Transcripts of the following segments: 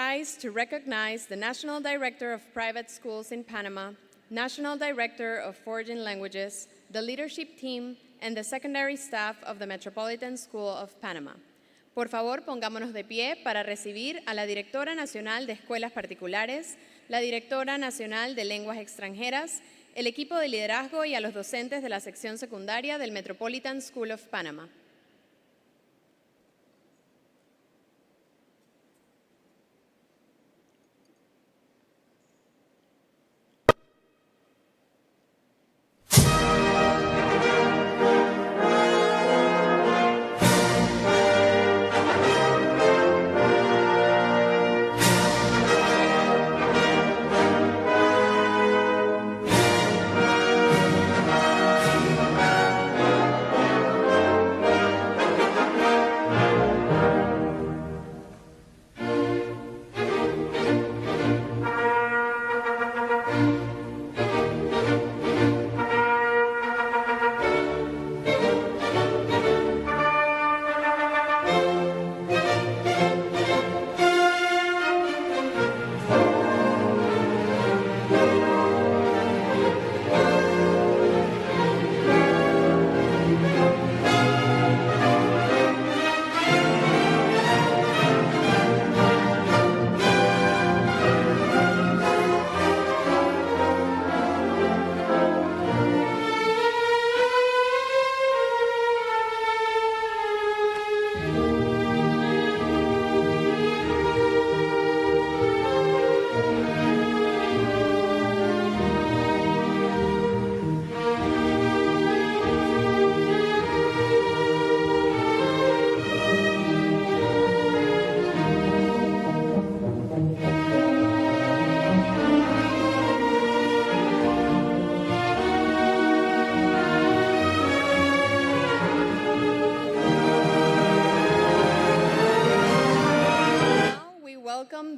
rise to recognize the National Director of Private Schools in Panama, National Director of Foreign Languages, the leadership team, and the secondary staff of the Metropolitan School of Panama. Por favor, pongámonos de pie para recibir a la Directora Nacional de Escuelas Particulares, la Directora Nacional de Lenguas Extranjeras, el equipo de liderazgo y a los docentes de la sección secundaria del Metropolitan School of Panama.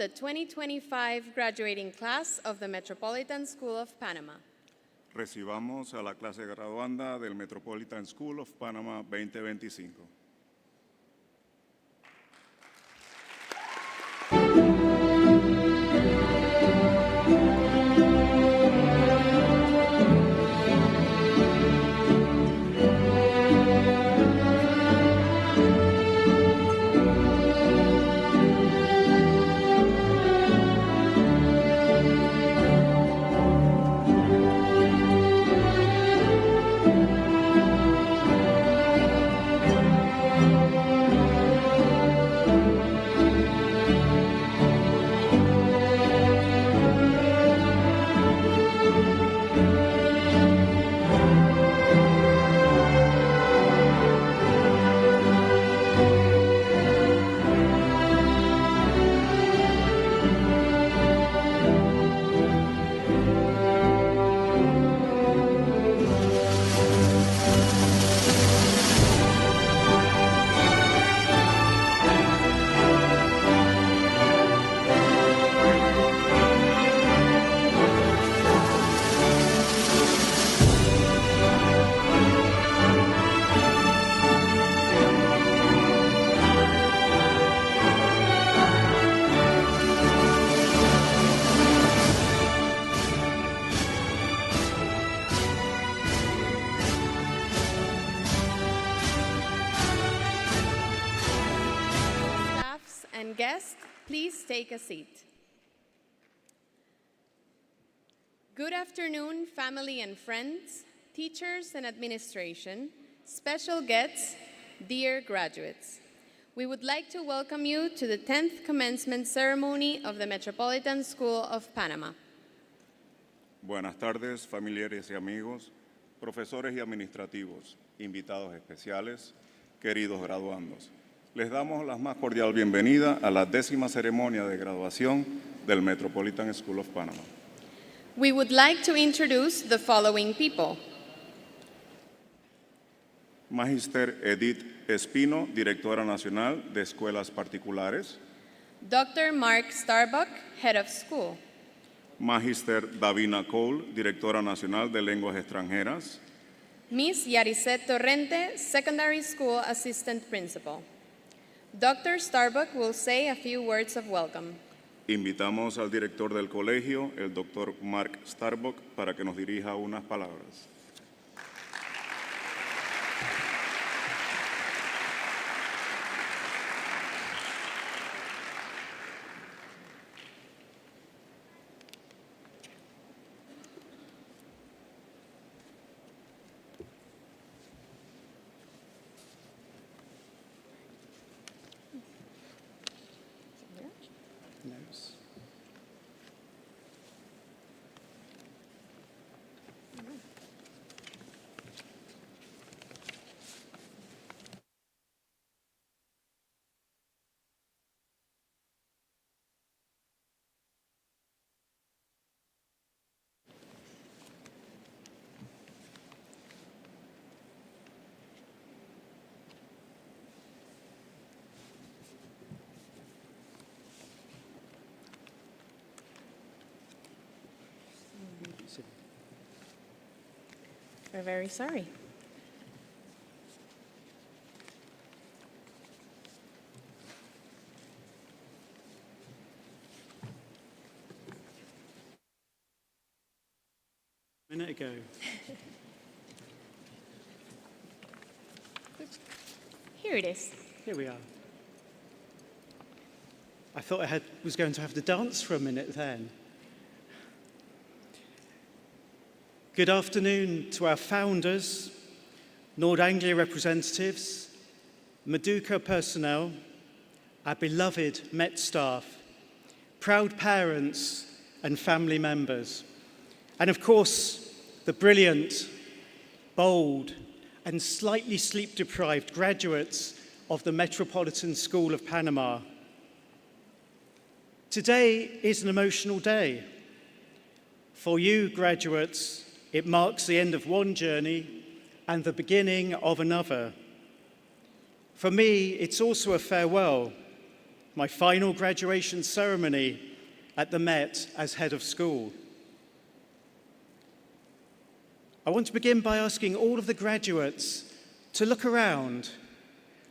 The 2025 graduating class of the Metropolitan School of Panama. Recibamos a la clase graduanda del Metropolitan School of Panama 2025. Guests, please take a seat. Good afternoon, family and friends, teachers and administration, special guests, dear graduates. We would like to welcome you to the 10th commencement ceremony of the Metropolitan School of Panama. Buenas tardes, familiares y amigos, profesores y administrativos, invitados especiales, queridos graduandos. Les damos la más cordial bienvenida a la 10ª ceremonia de graduación del Metropolitan School of Panama. We would like to introduce the following people. Magister Edith Espino, Directora Nacional de Escuelas Particulares. Dr. Mark Starbuck, Head of School. Magister Davina Cole, Directora Nacional de Lenguas Extranjeras. Miss Yaricet Torrente, Secondary School Assistant Principal. Dr. Starbuck will say a few words of welcome. Invitamos al director del colegio, el doctor Mark Starbuck, para que nos dirija unas palabras. We're very sorry. A minute ago. Here it is. Here we are. I thought I was going to have to dance for a minute then. Good afternoon to our founders, Nord Anglia representatives, Maduka personnel, our beloved Met staff, proud parents and family members, and of course, the brilliant, bold, and slightly sleep-deprived graduates of the Metropolitan School of Panama. Today is an emotional day. For you, graduates, it marks the end of one journey and the beginning of another. For me, it's also a farewell, my final graduation ceremony at the Met as head of school. I want to begin by asking all of the graduates to look around,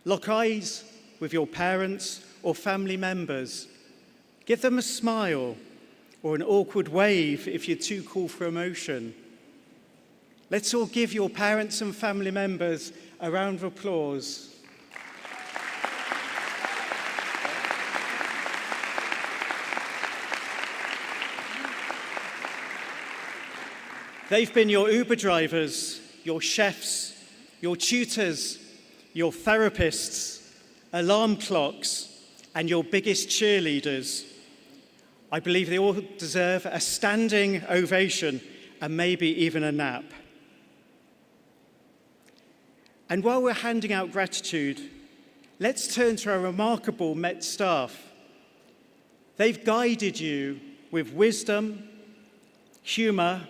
lock eyes with your parents or family members. Give them a smile or an awkward wave if you're too cool for emotion. Let's all give your parents and family members a round of applause. They've been your Uber drivers, your chefs, your tutors, your therapists, alarm clocks, and your biggest cheerleaders. I believe they all deserve a standing ovation and maybe even a nap. And while we're handing out gratitude, let's turn to our remarkable Met staff. They've guided you with wisdom, humor,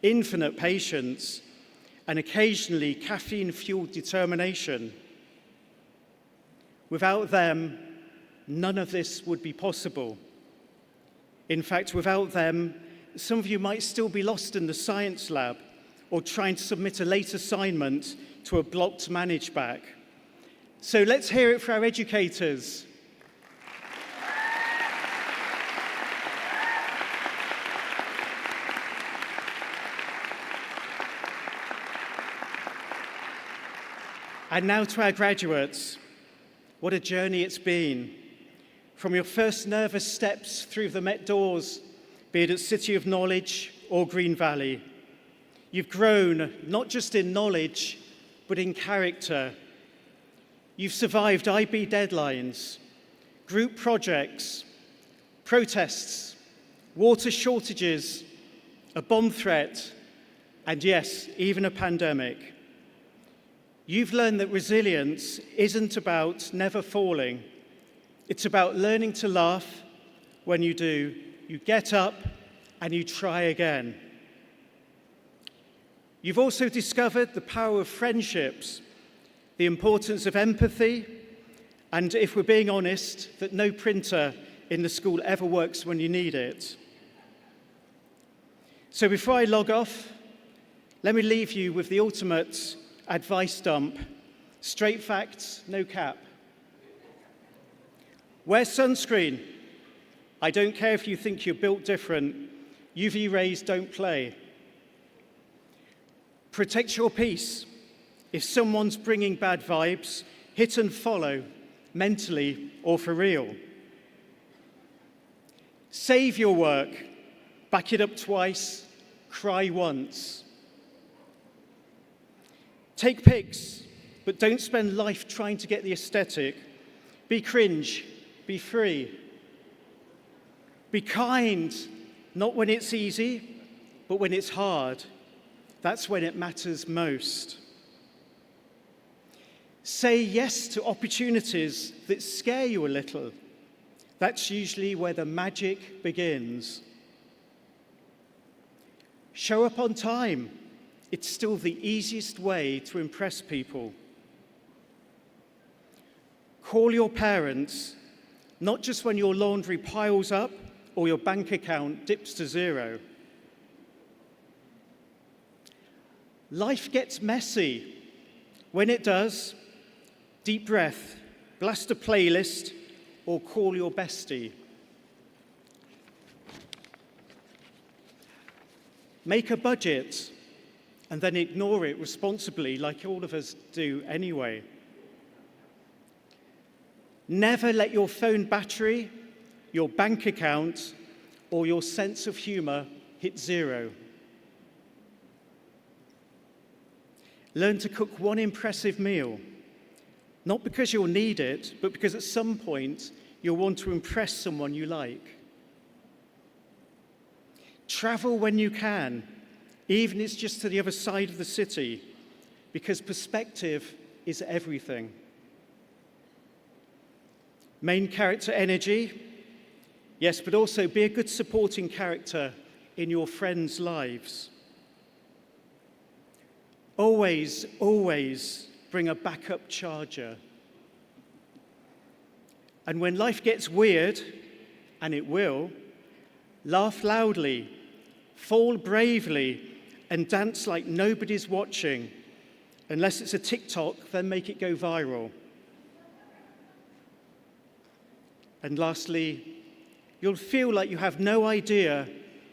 infinite patience, and occasionally caffeine-fueled determination. Without them, none of this would be possible. In fact, without them, some of you might still be lost in the science lab or trying to submit a late assignment to a blocked manage back. So let's hear it for our educators. And now to our graduates. What a journey it's been. From your first nervous steps through the Met doors, be it at City of Knowledge or Green Valley, you've grown not just in knowledge, but in character. You've survived IB deadlines, group projects, protests, water shortages, a bomb threat, and yes, even a pandemic. You've learned that resilience isn't about never falling. It's about learning to laugh when you do. You get up and you try again. You've also discovered the power of friendships, the importance of empathy, and if we're being honest, that no printer in the school ever works when you need it. So before I log off, let me leave you with the ultimate advice dump. Straight facts, no cap. Wear sunscreen. I don't care if you think you're built different, UV rays don't play. Protect your peace. If someone's bringing bad vibes, hit and follow, mentally or for real. Save your work, back it up twice, cry once. Take pics, but don't spend life trying to get the aesthetic. Be cringe, be free. Be kind, not when it's easy, but when it's hard. That's when it matters most. Say yes to opportunities that scare you a little. That's usually where the magic begins. Show up on time. It's still the easiest way to impress people. Call your parents, not just when your laundry piles up or your bank account dips to zero. Life gets messy. When it does, deep breath, blast a playlist, or call your bestie. Make a budget and then ignore it responsibly, like all of us do anyway. Never let your phone battery, your bank account, or your sense of humor hit zero. Learn to cook one impressive meal, not because you'll need it, but because at some point you'll want to impress someone you like. Travel when you can, even if it's just to the other side of the city, because perspective is everything. Main character energy, yes, but also be a good supporting character in your friends' lives. Always, always bring a backup charger. And when life gets weird, and it will, laugh loudly, fall bravely, and dance like nobody's watching. Unless it's a TikTok, then make it go viral. And lastly, you'll feel like you have no idea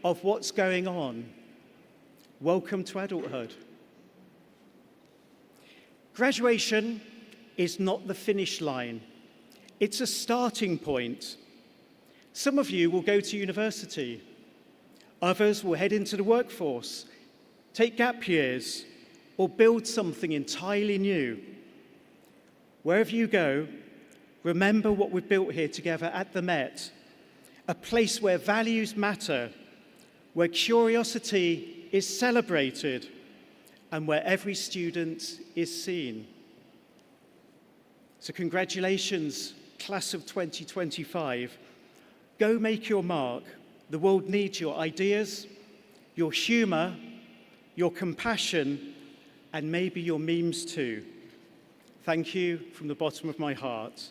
of what's going on. Welcome to adulthood. Graduation is not the finish line. It's a starting point. Some of you will go to university. Others will head into the workforce, take gap years, or build something entirely new. Wherever you go, remember what we've built here together at the Met, a place where values matter, where curiosity is celebrated, and where every student is seen. So congratulations, class of 2025. Go make your mark. The world needs your ideas, your humor, your compassion, and maybe your memes too. Thank you from the bottom of my heart.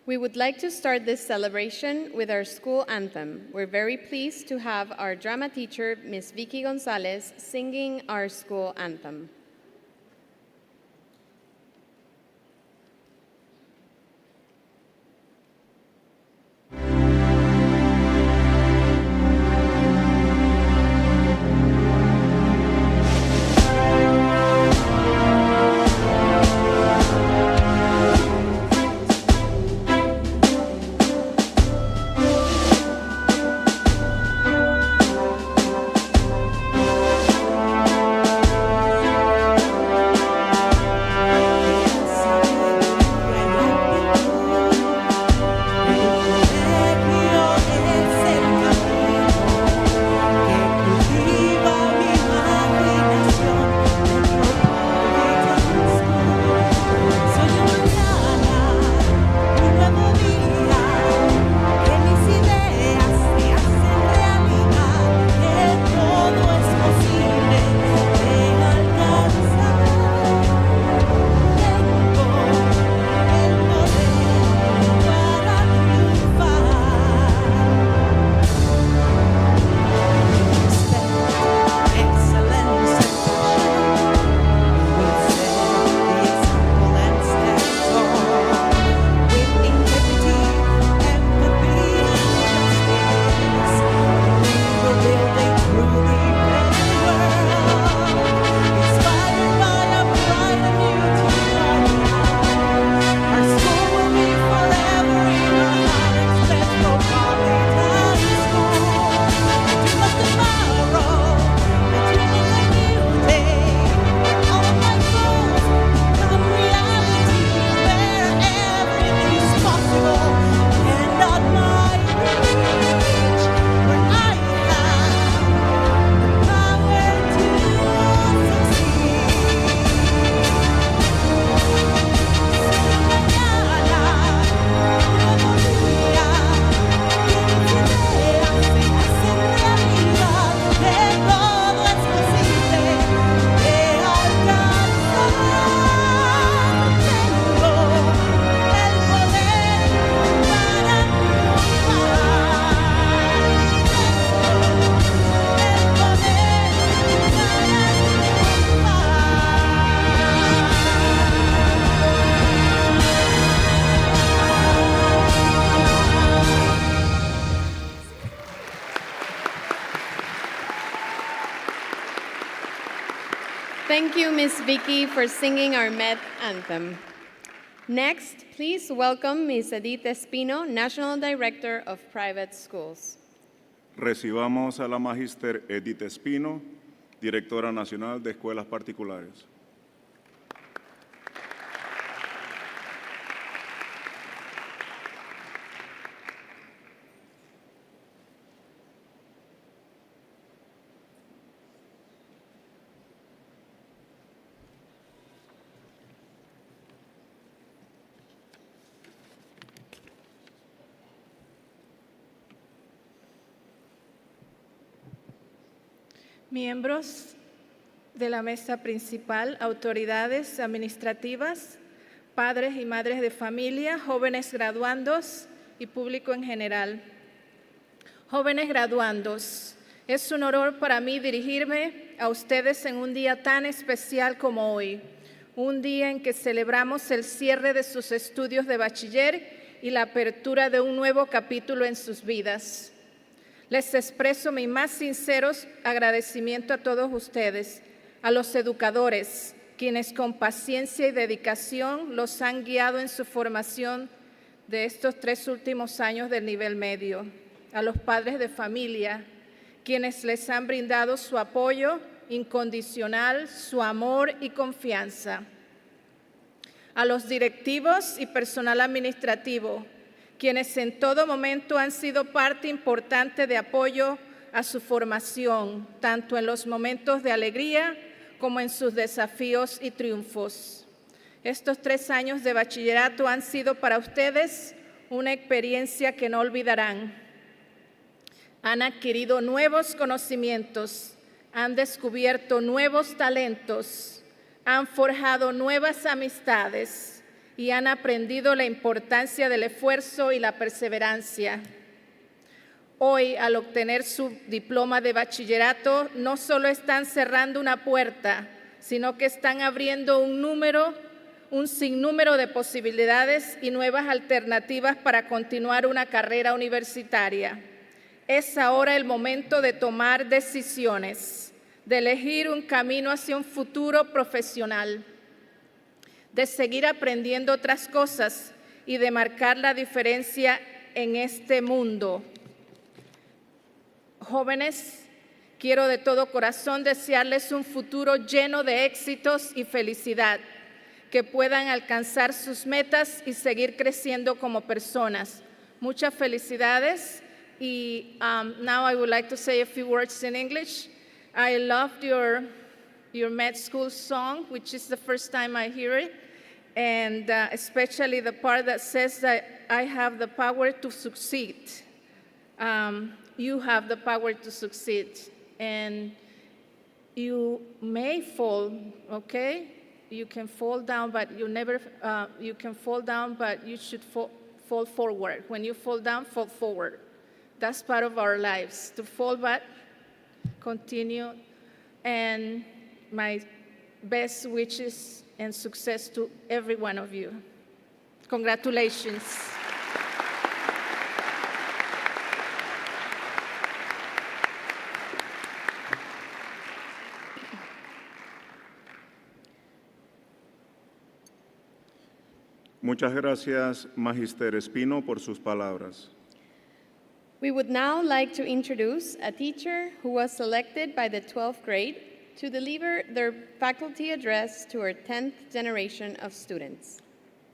We would like to start this celebration with our school anthem. We're very pleased to have our drama teacher, Ms. Vicky Gonzalez, singing our school anthem. Thank you, Ms. Vicky, for singing our Met anthem. Next, please welcome Ms. Edith Espino, National Director of Private Schools. Recibamos a la Magíster Edith Espino, Directora Nacional de Escuelas Particulares. Miembros de la mesa principal, autoridades administrativas, padres y madres de familia, jóvenes graduandos y público en general. Jóvenes graduandos, es un honor para mí dirigirme a ustedes en un día tan especial como hoy, un día en que celebramos el cierre de sus estudios de bachiller y la apertura de un nuevo capítulo en sus vidas. Les expreso mi más sincero agradecimiento a todos ustedes, a los educadores, quienes con paciencia y dedicación los han guiado en su formación de estos 3 últimos años del nivel medio, a los padres de familia, quienes les han brindado su apoyo incondicional, su amor y confianza, a los directivos y personal administrativo, quienes en todo momento han sido parte importante de apoyo a su formación, tanto en los momentos de alegría como en sus desafíos y triunfos. Estos 3 años de bachillerato han sido para ustedes una experiencia que no olvidarán. Han adquirido nuevos conocimientos, han descubierto nuevos talentos, han forjado nuevas amistades y han aprendido la importancia del esfuerzo y la perseverancia. Hoy, al obtener su diploma de bachillerato, no solo están cerrando una puerta, sino que están abriendo un sinnúmero de posibilidades y nuevas alternativas para continuar una carrera universitaria. Es ahora el momento de tomar decisiones, de elegir un camino hacia un futuro profesional, de seguir aprendiendo otras cosas y de marcar la diferencia en este mundo. Jóvenes, quiero de todo corazón desearles un futuro lleno de éxitos y felicidad, que puedan alcanzar sus metas y seguir creciendo como personas. Muchas felicidades. Y now I would like to say a few words in English. I loved your med school song, which is the first time I hear it. And especially the part that says that I have the power to succeed. You have the power to succeed. And you may fall, okay? You can fall down, but you can fall down, but you should fall forward. When you fall down, fall forward. That's part of our lives, to fall but continue. And my best wishes and success to every one of you. Congratulations. Muchas gracias, Magíster Espino, por sus palabras. We would now like to introduce a teacher who was selected by the 12th grade to deliver their faculty address to our 10th generation of students.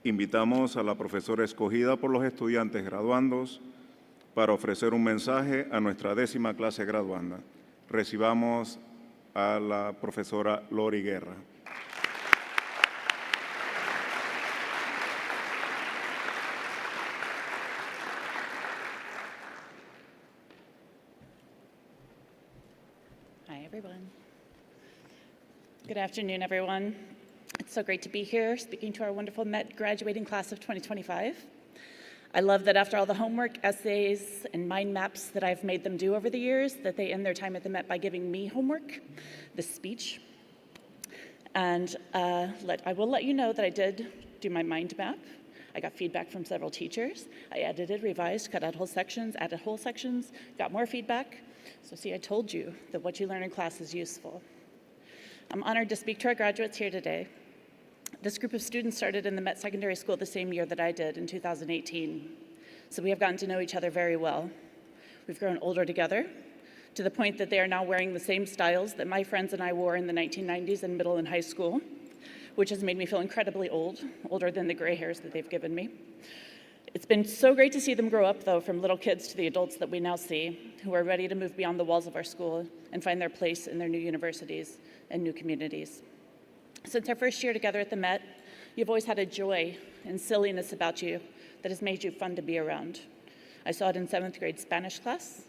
Invitamos a la profesora escogida por los estudiantes graduandos para ofrecer un mensaje a nuestra 10ª clase graduanda. Recibamos a la profesora Lori Guerra. Hi, everyone. Good afternoon, everyone. It's so great to be here speaking to our wonderful Met graduating class of 2025. I love that after all the homework, essays, and mind maps that I've made them do over the years, that they end their time at the Met by giving me homework, this speech. And I will let you know that I did do my mind map. I got feedback from several teachers. I edited, revised, cut out whole sections, added whole sections, got more feedback. So see, I told you that what you learn in class is useful. I'm honored to speak to our graduates here today. This group of students started in the Met Secondary School the same year that I did in 2018. So we have gotten to know each other very well. We've grown older together to the point that they are now wearing the same styles that my friends and I wore in the 1990s in middle and high school, which has made me feel incredibly old, older than the gray hairs that they've given me. It's been so great to see them grow up, though, from little kids to the adults that we now see, who are ready to move beyond the walls of our school and find their place in their new universities and new communities. Since our first year together at the Met, you've always had a joy and silliness about you that has made you fun to be around. I saw it in 7th grade Spanish class,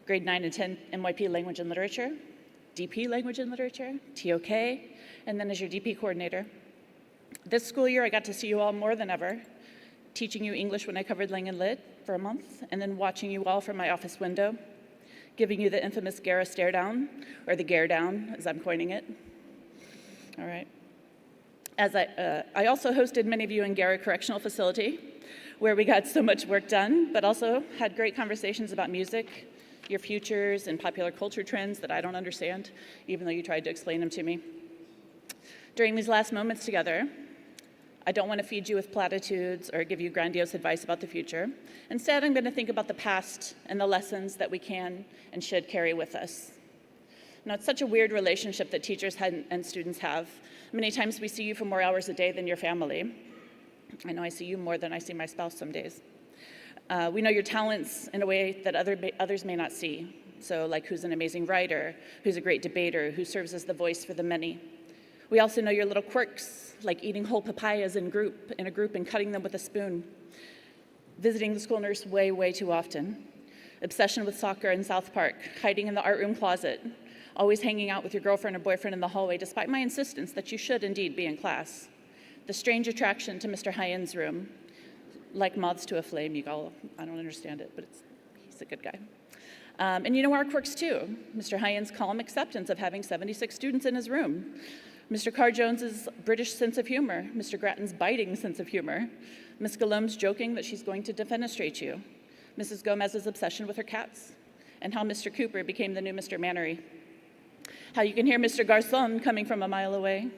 grade 9 and 10 NYP Language and Literature, DP Language and Literature, TOK, and then as your DP coordinator. This school year, I got to see you all more than ever, teaching you English when I covered Lang and Lit for a month, and then watching you all from my office window, giving you the infamous Gara stare down, or the Gare down, as I'm coining it. All right. As I also hosted many of you in Gara Correctional Facility, where we got so much work done, but also had great conversations about music, your futures, and popular culture trends that I don't understand, even though you tried to explain them to me. During these last moments together, I don't want to feed you with platitudes or give you grandiose advice about the future. Instead, I'm going to think about the past and the lessons that we can and should carry with us. Now, it's such a weird relationship that teachers and students have. Many times we see you for more hours a day than your family. I know I see you more than I see my spouse some days. We know your talents in a way that others may not see. So like who's an amazing writer, who's a great debater, who serves as the voice for the many. We also know your little quirks, like eating whole papayas in a group and cutting them with a spoon, visiting the school nurse way, way too often, obsession with soccer in South Park, hiding in the art room closet, always hanging out with your girlfriend or boyfriend in the hallway despite my insistence that you should indeed be in class, the strange attraction to Mr. Hyen's room, like moths to a flame, you all, I don't understand it, but he's a good guy. And you know our quirks too, Mr. Hyen's calm acceptance of having 76 students in his room, Mr. Carr Jones's British sense of humor, Mr. Grattan's biting sense of humor, Ms. Galum's joking that she's going to defenestrate you, Mrs. Gomez's obsession with her cats, and how Mr. Cooper became the new Mr. Mannery. How you can hear Mr. Garçon coming from a mile away.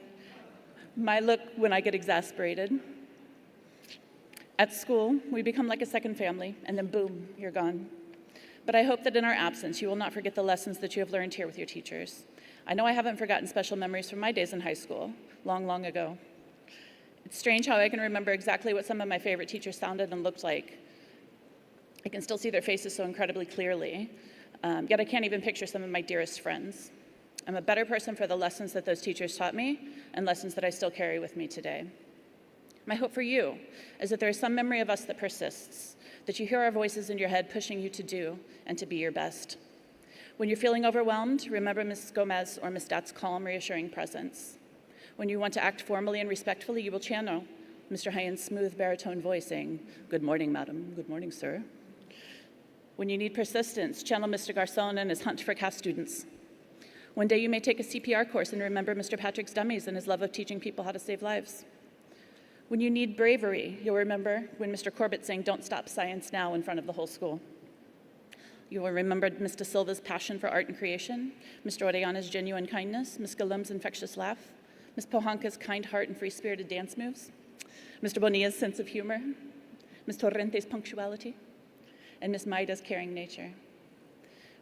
My look when I get exasperated. At school, we become like a second family, and then boom, you're gone. But I hope that in our absence, you will not forget the lessons that you have learned here with your teachers. I know I haven't forgotten special memories from my days in high school, long, long ago. It's strange how I can remember exactly what some of my favorite teachers sounded and looked like. I can still see their faces so incredibly clearly, yet I can't even picture some of my dearest friends. I'm a better person for the lessons that those teachers taught me and lessons that I still carry with me today. My hope for you is that there is some memory of us that persists, that you hear our voices in your head pushing you to do and to be your best. When you're feeling overwhelmed, remember Ms. Gomez or Ms. Datt's calm, reassuring presence. When you want to act formally and respectfully, you will channel Mr. Hyen's smooth baritone voice saying, "Good morning, madam. Good morning, sir." When you need persistence, channel Mr. Garçon and his hunt for CAF students. One day you may take a CPR course and remember Mr. Patrick's dummies and his love of teaching people how to save lives. When you need bravery, you'll remember when Mr. Corbett sang, "Don't stop science now," in front of the whole school. You will remember Ms. De Silva's passion for art and creation, Mr. Orellana's genuine kindness, Ms. Galum's infectious laugh, Ms. Pohanka's kind heart and free-spirited dance moves, Mr. Bonilla's sense of humor, Ms. Torrente's punctuality, and Ms. Maida's caring nature.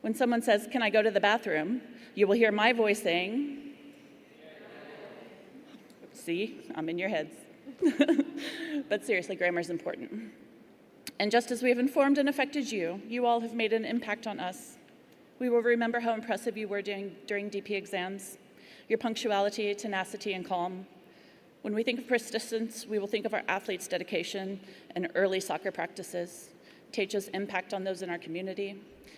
When someone says, "Can I go to the bathroom?" you will hear my voice saying, "See, I'm in your heads." But seriously, grammar is important. And just as we have informed and affected you, you all have made an impact on us. We will remember how impressive you were during DP exams, your punctuality, tenacity, and calm. When we think of persistence, we will think of our athletes' dedication and early soccer practices, Techa's impact on those in our community.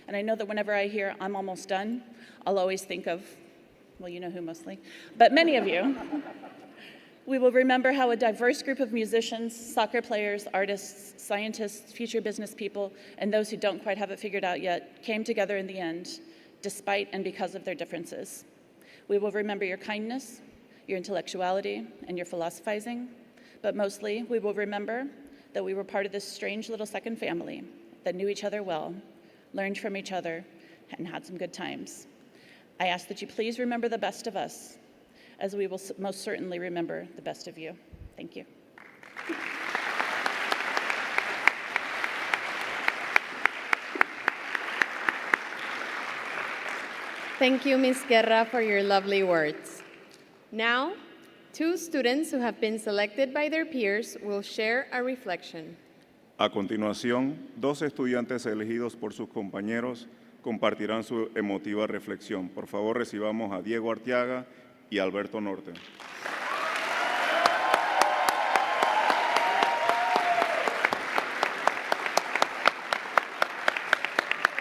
And I know that whenever I hear "I'm almost done," I'll always think of, well, you know who mostly, but many of you. We will remember how a diverse group of musicians, soccer players, artists, scientists, future business people, and those who don't quite have it figured out yet came together in the end, despite and because of their differences. We will remember your kindness, your intellectuality, and your philosophizing, but mostly we will remember that we were part of this strange little second family that knew each other well, learned from each other, and had some good times. I ask that you please remember the best of us, as we will most certainly remember the best of you. Thank you. Thank you, Ms. Guerra, for your lovely words. Now, two students who have been selected by their peers will share a reflection. A continuación, dos estudiantes elegidos por sus compañeros compartirán su emotiva reflexión. Por favor, recibamos a Diego Arteaga y Alberto Norte.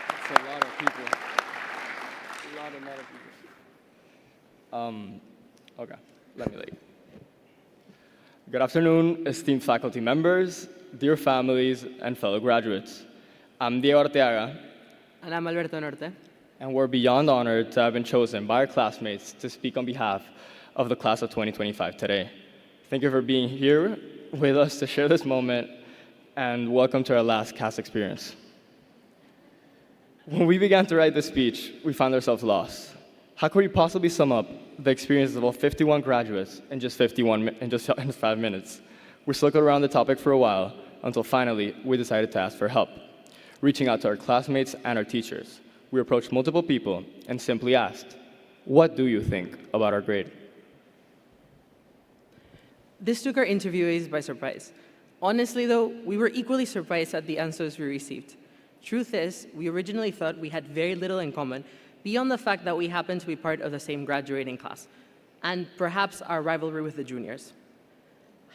That's a lot of people. A lot of people. Okay, let me lead. Good afternoon, esteemed faculty members, dear families, and fellow graduates. I'm Diego Arteaga, And I'm Alberto Norte. and we're beyond honored to have been chosen by our classmates to speak on behalf of the class of 2025 today. Thank you for being here with us to share this moment, and welcome to our last CAS experience. When we began to write this speech, we found ourselves lost. How could we possibly sum up the experiences of all 51 graduates in just 5 minutes? We circled around the topic for a while until finally we decided to ask for help. Reaching out to our classmates and our teachers, we approached multiple people and simply asked, "What do you think about our grade?" This took our interviewees by surprise. Honestly, though, we were equally surprised at the answers we received. Truth is, we originally thought we had very little in common beyond the fact that we happened to be part of the same graduating class, and perhaps our rivalry with the juniors.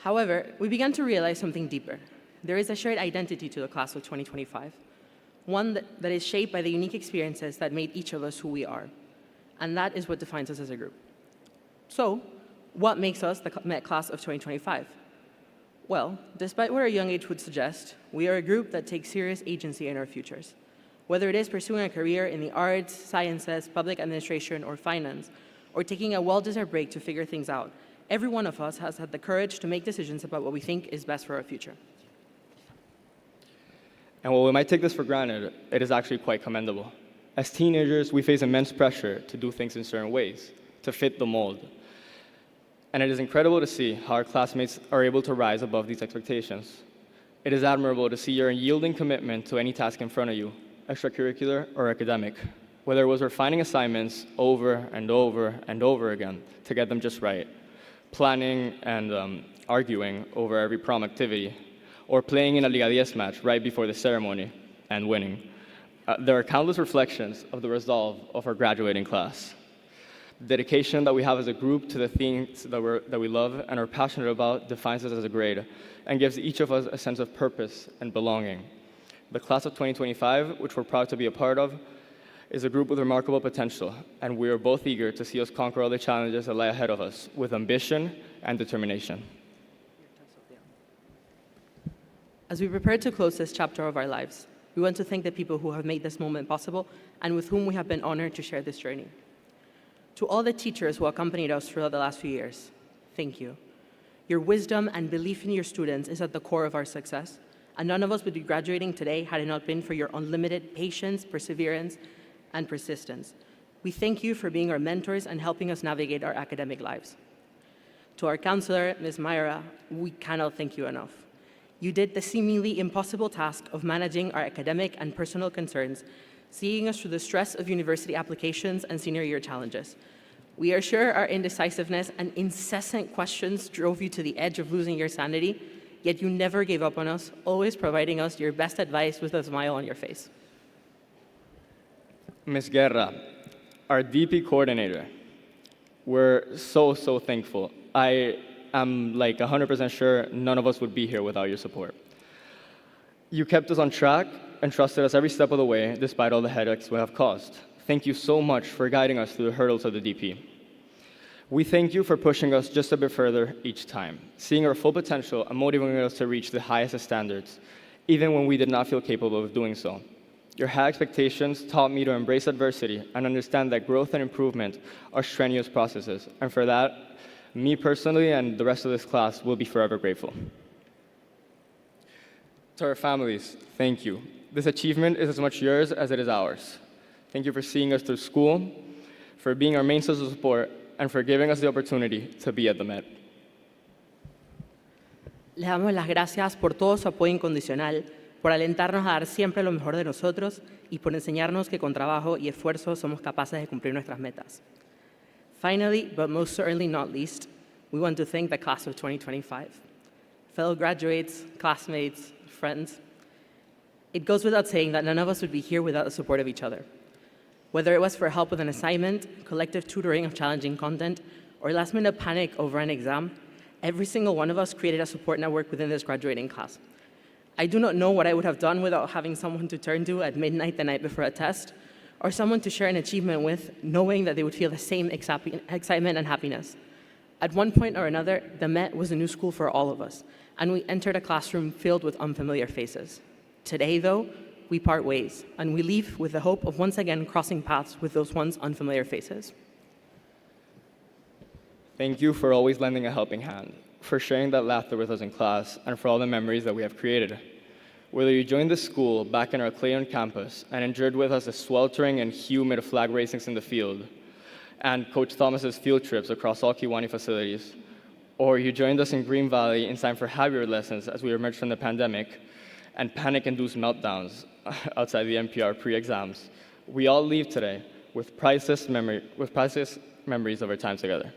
However, we began to realize something deeper. There is a shared identity to the class of 2025, one that is shaped by the unique experiences that made each of us who we are, and that is what defines us as a group. So, what makes us the Met class of 2025? Well, despite what our young age would suggest, we are a group that takes serious agency in our futures. Whether it is pursuing a career in the arts, sciences, public administration, or finance, or taking a well-deserved break to figure things out, every one of us has had the courage to make decisions about what we think is best for our future. And while we might take this for granted, it is actually quite commendable. As teenagers, we face immense pressure to do things in certain ways, to fit the mold. And it is incredible to see how our classmates are able to rise above these expectations. It is admirable to see your unyielding commitment to any task in front of you, extracurricular or academic, whether it was refining assignments over and over and over again to get them just right, planning and arguing over every prom activity, or playing in a Liga 10 match right before the ceremony and winning. There are countless reflections of the resolve of our graduating class. The dedication that we have as a group to the things that we love and are passionate about defines us as a grade and gives each of us a sense of purpose and belonging. The class of 2025, which we're proud to be a part of, is a group with remarkable potential, and we are both eager to see us conquer all the challenges that lie ahead of us with ambition and determination. As we prepare to close this chapter of our lives, we want to thank the people who have made this moment possible and with whom we have been honored to share this journey. To all the teachers who accompanied us throughout the last few years, thank you. Your wisdom and belief in your students is at the core of our success, and none of us would be graduating today had it not been for your unlimited patience, perseverance, and persistence. We thank you for being our mentors and helping us navigate our academic lives. To our counselor, Ms. Myra, we cannot thank you enough. You did the seemingly impossible task of managing our academic and personal concerns, seeing us through the stress of university applications and senior year challenges. We are sure our indecisiveness and incessant questions drove you to the edge of losing your sanity, yet you never gave up on us, always providing us your best advice with a smile on your face. Ms. Guerra, our DP coordinator, we're so thankful. I am like 100% sure none of us would be here without your support. You kept us on track and trusted us every step of the way, despite all the headaches we have caused. Thank you so much for guiding us through the hurdles of the DP. We thank you for pushing us just a bit further each time, seeing our full potential and motivating us to reach the highest of standards, even when we did not feel capable of doing so. Your high expectations taught me to embrace adversity and understand that growth and improvement are strenuous processes, and for that, me personally and the rest of this class will be forever grateful. To our families, thank you. This achievement is as much yours as it is ours. Thank you for seeing us through school, for being our main source of support, and for giving us the opportunity to be at the Met. Les damos las gracias por todo su apoyo incondicional, por alentarnos a dar siempre lo mejor de nosotros y por enseñarnos que con trabajo y esfuerzo somos capaces de cumplir nuestras metas. Finally, but most certainly not least, we want to thank the class of 2025. Fellow graduates, classmates, friends, it goes without saying that none of us would be here without the support of each other. Whether it was for help with an assignment, collective tutoring of challenging content, or last-minute panic over an exam, every single one of us created a support network within this graduating class. I do not know what I would have done without having someone to turn to at midnight the night before a test, or someone to share an achievement with, knowing that they would feel the same excitement and happiness. At one point or another, the Met was a new school for all of us, and we entered a classroom filled with unfamiliar faces. Today, though, we part ways, and we leave with the hope of once again crossing paths with those once unfamiliar faces. Thank you for always lending a helping hand, for sharing that laughter with us in class, and for all the memories that we have created. Whether you joined the school back in our Clayton campus and endured with us the sweltering and humid flag racings in the field, and Coach Thomas's field trips across all Kiwani facilities, or you joined us in Green Valley in time for heavier lessons as we emerged from the pandemic, and panic-induced meltdowns outside the NPR pre-exams, we all leave today with priceless memories of our time together.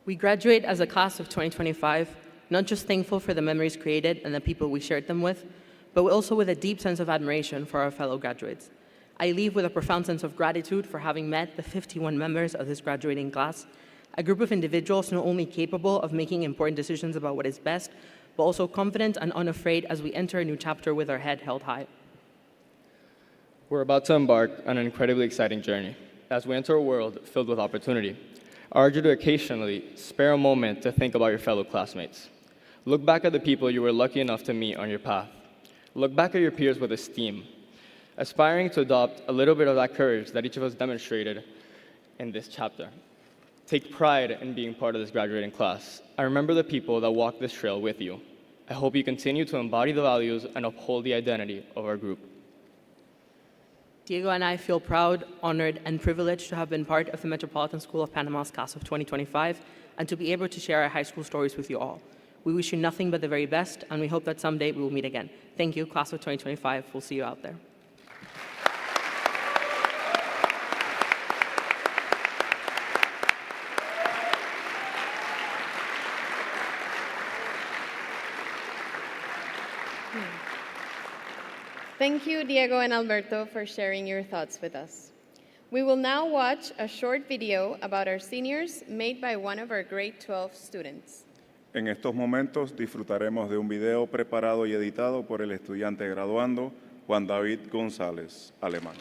We graduate as a class of 2025, not just thankful for the memories created and the people we shared them with, but also with a deep sense of admiration for our fellow graduates. I leave with a profound sense of gratitude for having met the 51 members of this graduating class, a group of individuals not only capable of making important decisions about what is best, but also confident and unafraid as we enter a new chapter with our head held high. We're about to embark on an incredibly exciting journey as we enter a world filled with opportunity. I urge you to occasionally spare a moment to think about your fellow classmates. Look back at the people you were lucky enough to meet on your path. Look back at your peers with esteem, aspiring to adopt a little bit of that courage that each of us demonstrated in this chapter. Take pride in being part of this graduating class. I remember the people that walked this trail with you. I hope you continue to embody the values and uphold the identity of our group. Diego and I feel proud, honored, and privileged to have been part of the Metropolitan School of Panama's class of 2025 and to be able to share our high school stories with you all. We wish you nothing but the very best, and we hope that someday we will meet again. Thank you, class of 2025. We'll see you out there. Thank you, Diego and Alberto, for sharing your thoughts with us. We will now watch a short video about our seniors made by one of our grade 12 students. En estos momentos disfrutaremos de un video preparado y editado por el estudiante graduando Juan David González, alemán.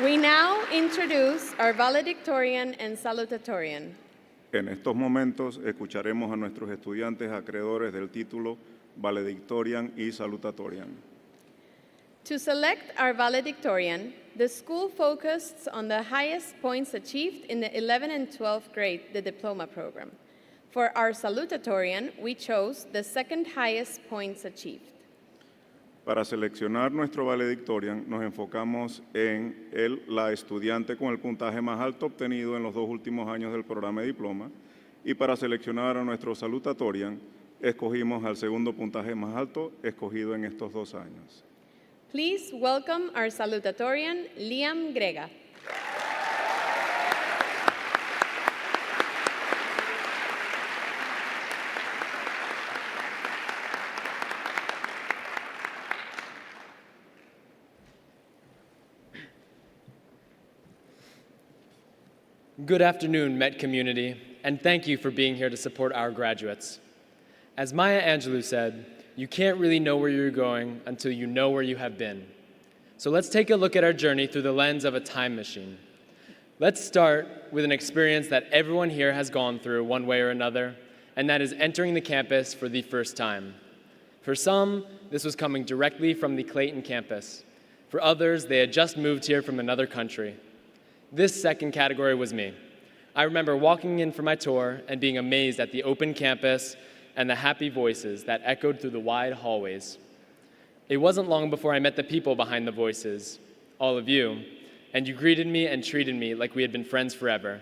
We now introduce our valedictorian and salutatorian. En estos momentos escucharemos a nuestros estudiantes acreedores del título valedictorian y salutatorian. To select our valedictorian, the school focused on the highest points achieved in the 11th and 12th grade, the diploma program. For our salutatorian, we chose the second highest points achieved. Para seleccionar nuestro valedictorian, nos enfocamos en la estudiante con el puntaje más alto obtenido en los 2 últimos años del programa de diploma, y para seleccionar a nuestro salutatorian, escogimos al segundo puntaje más alto escogido en estos 2 años. Please welcome our salutatorian, Liam Grega. Good afternoon, Met community, and thank you for being here to support our graduates. As Maya Angelou said, you can't really know where you're going until you know where you have been. So let's take a look at our journey through the lens of a time machine. Let's start with an experience that everyone here has gone through one way or another, and that is entering the campus for the first time. For some, this was coming directly from the Clayton campus. For others, they had just moved here from another country. This second category was me. I remember walking in for my tour and being amazed at the open campus and the happy voices that echoed through the wide hallways. It wasn't long before I met the people behind the voices, all of you, and you greeted me and treated me like we had been friends forever.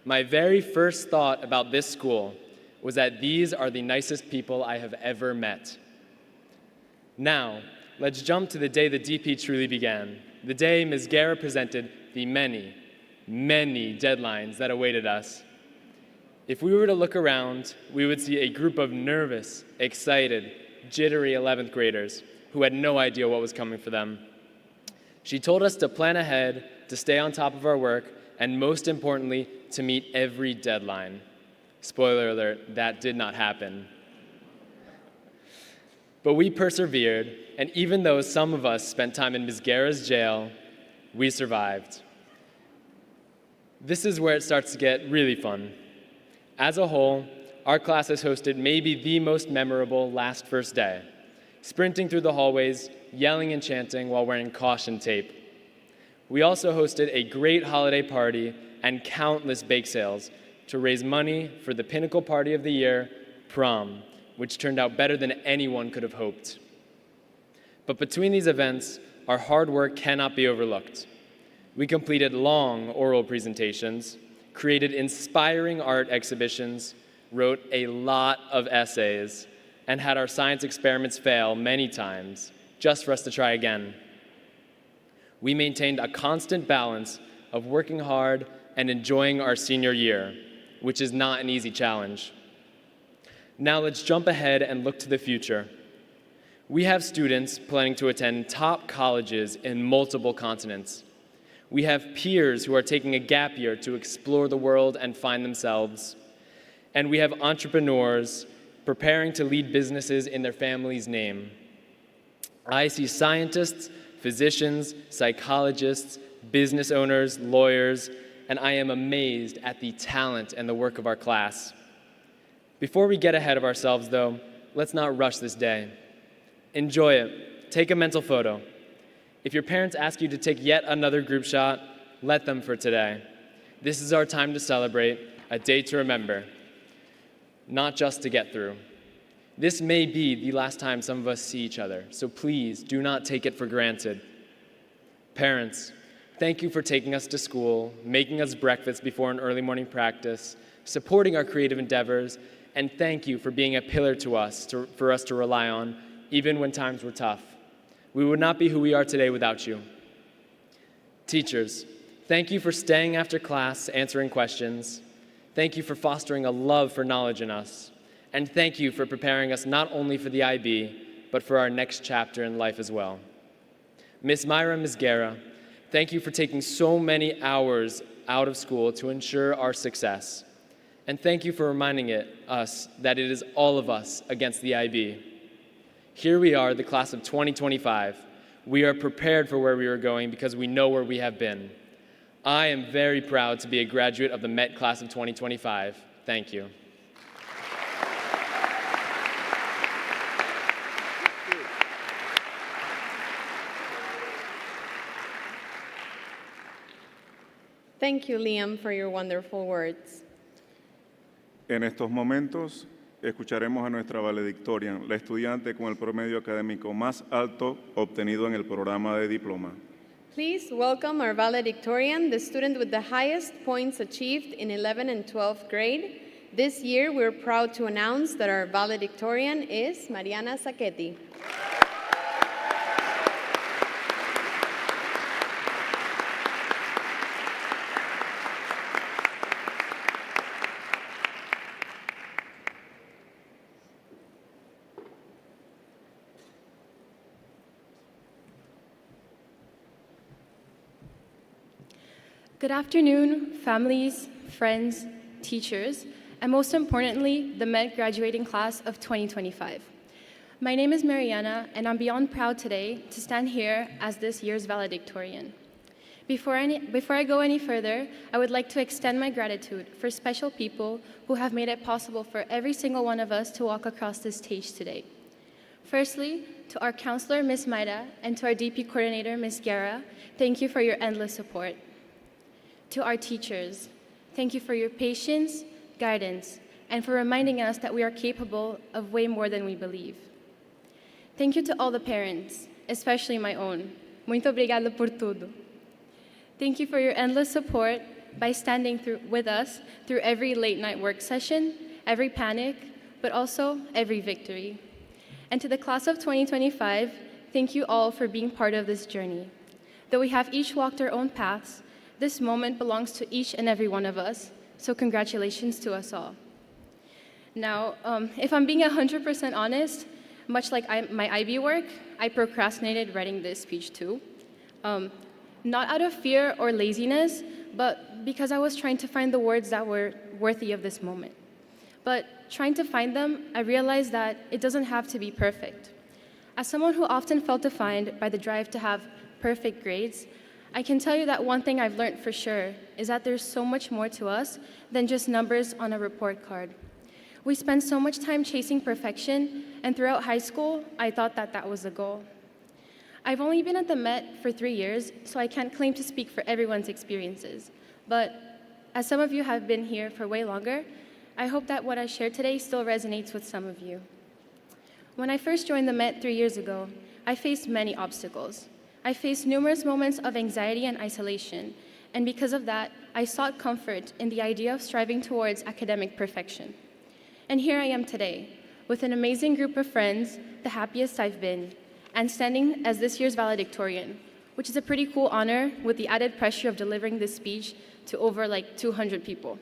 My very first thought about this school was that these are the nicest people I have ever met. Now, let's jump to the day the DP truly began, the day Ms. Guerra presented the many deadlines that awaited us. If we were to look around, we would see a group of nervous, excited, jittery 11th graders who had no idea what was coming for them. She told us to plan ahead, to stay on top of our work, and most importantly, to meet every deadline. Spoiler alert, that did not happen. But we persevered, and even though some of us spent time in Ms. Guerra's jail, we survived. This is where it starts to get really fun. As a whole, our class has hosted maybe the most memorable last first day, sprinting through the hallways, yelling and chanting while wearing caution tape. We also hosted a great holiday party and countless bake sales to raise money for the pinnacle party of the year, prom, which turned out better than anyone could have hoped. But between these events, our hard work cannot be overlooked. We completed long oral presentations, created inspiring art exhibitions, wrote a lot of essays, and had our science experiments fail many times, just for us to try again. We maintained a constant balance of working hard and enjoying our senior year, which is not an easy challenge. Now let's jump ahead and look to the future. We have students planning to attend top colleges in multiple continents. We have peers who are taking a gap year to explore the world and find themselves. And we have entrepreneurs preparing to lead businesses in their family's name. I see scientists, physicians, psychologists, business owners, lawyers, and I am amazed at the talent and the work of our class. Before we get ahead of ourselves, though, let's not rush this day. Enjoy it. Take a mental photo. If your parents ask you to take yet another group shot, let them for today. This is our time to celebrate, a day to remember, not just to get through. This may be the last time some of us see each other, so please do not take it for granted. Parents, thank you for taking us to school, making us breakfast before an early morning practice, supporting our creative endeavors, and thank you for being a pillar to us, for us to rely on, even when times were tough. We would not be who we are today without you. Teachers, thank you for staying after class, answering questions. Thank you for fostering a love for knowledge in us. And thank you for preparing us not only for the IB, but for our next chapter in life as well. Ms. Myra and Ms. Guerra, thank you for taking so many hours out of school to ensure our success. And thank you for reminding us that it is all of us against the IB. Here we are, the class of 2025. We are prepared for where we are going because we know where we have been. I am very proud to be a graduate of the Met Class of 2025. Thank you. Thank you, Liam, for your wonderful words. En estos momentos escucharemos a nuestra valedictorian, la estudiante con el promedio académico más alto obtenido en el programa de diploma. Please welcome our valedictorian, the student with the highest points achieved in 11th and 12th grade. This year, we're proud to announce that our valedictorian is Mariana Sacchetti. Good afternoon, families, friends, teachers, and most importantly, the Met graduating class of 2025. My name is Mariana, and I'm beyond proud today to stand here as this year's valedictorian. Before I go any further, I would like to extend my gratitude for special people who have made it possible for every single one of us to walk across this stage today. Firstly, to our counselor, Ms. Maida, and to our DP coordinator, Ms. Guerra, thank you for your endless support. To our teachers, thank you for your patience, guidance, and for reminding us that we are capable of way more than we believe. Thank you to all the parents, especially my own. Muito obrigada por tudo. Thank you for your endless support by standing with us through every late night work session, every panic, but also every victory. And to the class of 2025, thank you all for being part of this journey. Though we have each walked our own paths, this moment belongs to each and every one of us, so congratulations to us all. Now, if I'm being 100% honest, much like my IB work, I procrastinated writing this speech too. Not out of fear or laziness, but because I was trying to find the words that were worthy of this moment. But trying to find them, I realized that it doesn't have to be perfect. As someone who often felt defined by the drive to have perfect grades, I can tell you that one thing I've learned for sure is that there's so much more to us than just numbers on a report card. We spend so much time chasing perfection, and throughout high school, I thought that that was the goal. I've only been at the Met for 3 years, so I can't claim to speak for everyone's experiences. But as some of you have been here for way longer, I hope that what I shared today still resonates with some of you. When I first joined the Met 3 years ago, I faced many obstacles. I faced numerous moments of anxiety and isolation, and because of that, I sought comfort in the idea of striving towards academic perfection. And here I am today, with an amazing group of friends, the happiest I've been, and standing as this year's valedictorian, which is a pretty cool honor with the added pressure of delivering this speech to over 200 people.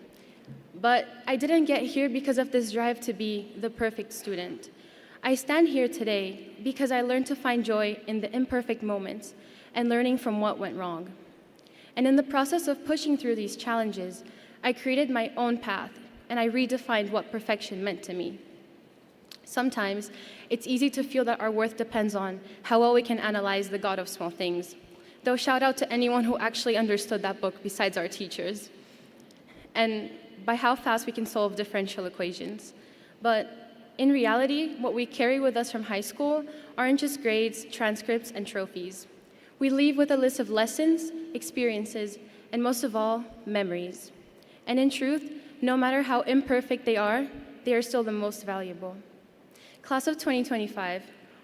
But I didn't get here because of this drive to be the perfect student. I stand here today because I learned to find joy in the imperfect moments and learning from what went wrong. And in the process of pushing through these challenges, I created my own path and I redefined what perfection meant to me. Sometimes it's easy to feel that our worth depends on how well we can analyze the God of small things. Though shout out to anyone who actually understood that book besides our teachers. And by how fast we can solve differential equations. But in reality, what we carry with us from high school aren't just grades, transcripts, and trophies. We leave with a list of lessons, experiences, and most of all, memories. And in truth, no matter how imperfect they are still the most valuable. Class of 2025,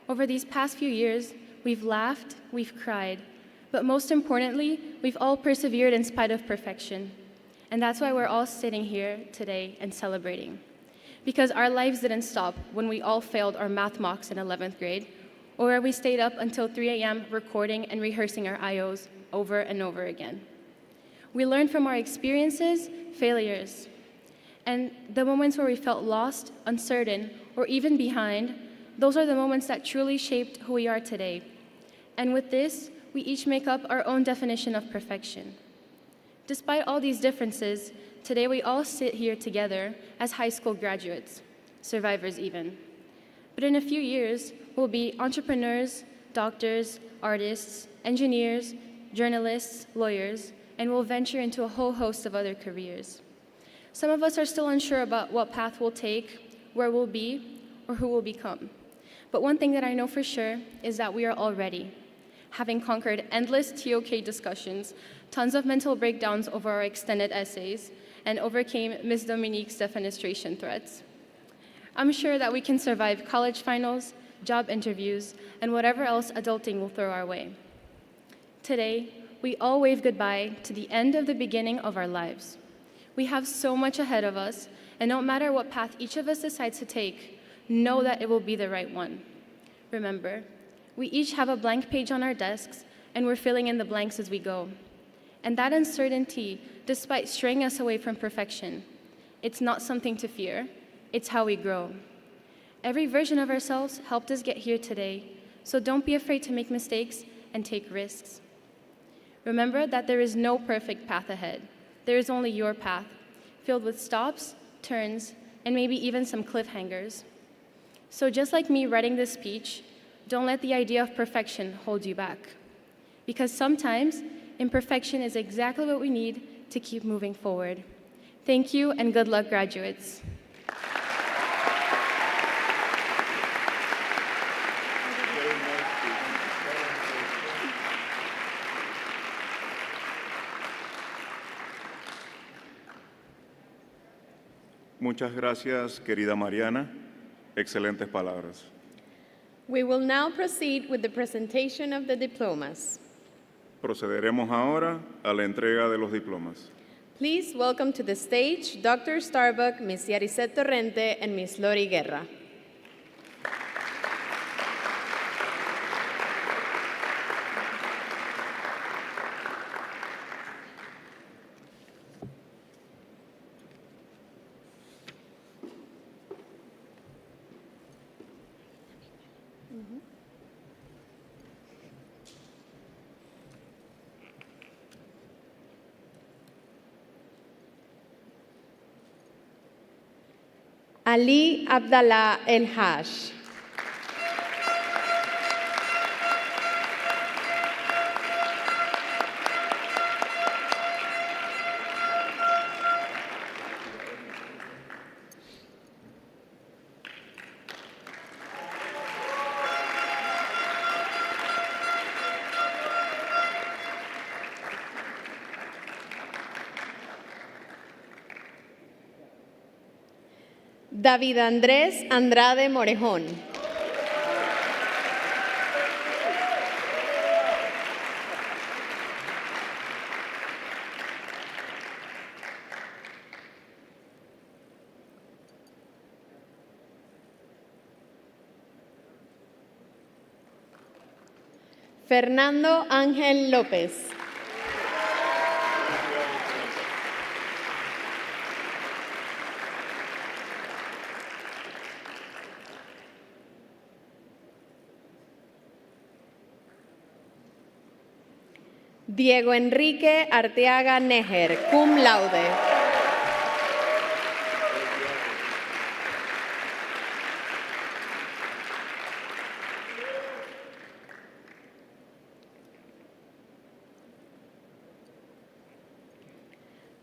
over these past few years, we've laughed, we've cried, but most importantly, we've all persevered in spite of perfection. And that's why we're all sitting here today and celebrating. Because our lives didn't stop when we all failed our math mocks in 11th grade, or where we stayed up until 3 a.m. recording and rehearsing our IOs over and over again. We learned from our experiences, failures, and the moments where we felt lost, uncertain, or even behind. Those are the moments that truly shaped who we are today. And with this, we each make up our own definition of perfection. Despite all these differences, today we all sit here together as high school graduates, survivors even. But in a few years, we'll be entrepreneurs, doctors, artists, engineers, journalists, lawyers, and will venture into a whole host of other careers. Some of us are still unsure about what path we'll take, where we'll be, or who we'll become. But one thing that I know for sure is that we are all ready, having conquered endless TOK discussions, tons of mental breakdowns over our extended essays, and overcame Ms. Dominique's defenestration threats. I'm sure that we can survive college finals, job interviews, and whatever else adulting will throw our way. Today, we all wave goodbye to the end of the beginning of our lives. We have so much ahead of us, and no matter what path each of us decides to take, know that it will be the right one. Remember, we each have a blank page on our desks, and we're filling in the blanks as we go. And that uncertainty, despite straying us away from perfection, it's not something to fear, it's how we grow. Every version of ourselves helped us get here today, so don't be afraid to make mistakes and take risks. Remember that there is no perfect path ahead. There is only your path, filled with stops, turns, and maybe even some cliffhangers. So just like me writing this speech, don't let the idea of perfection hold you back. Because sometimes, imperfection is exactly what we need to keep moving forward. Thank you, and good luck, graduates. Muchas gracias, querida Mariana. Excelentes palabras. We will now proceed with the presentation of the diplomas. Procederemos ahora a la entrega de los diplomas. Please welcome to the stage Dr. Starbuck, Ms. Yaricet Torrente, and Ms. Lori Guerra. Ali Abdallah El Haj. David Andrés Andrade Morejón. Fernando Ángel López. Diego Enrique Arteaga Nejer, cum laude.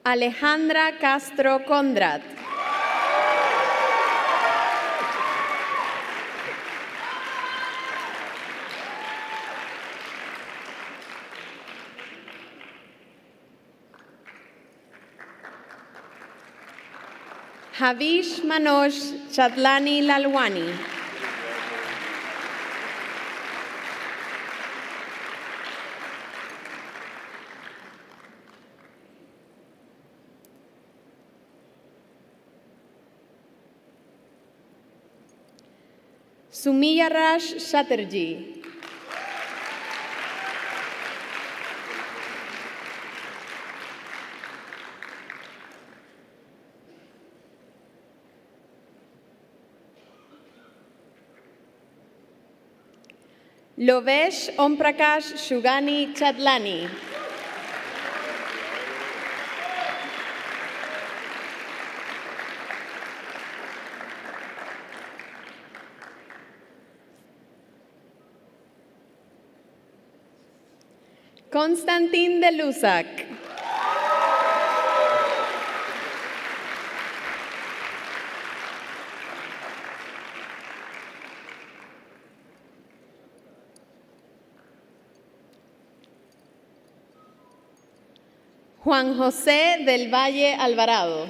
Alejandra Castro Condrat. Havish Manoj Chatlani Lalwani. Sumiya Raj Chatterjee. Lovesh Omprakash Shugani Chatlani. Konstantin de Lusak. Juan José del Valle Alvarado.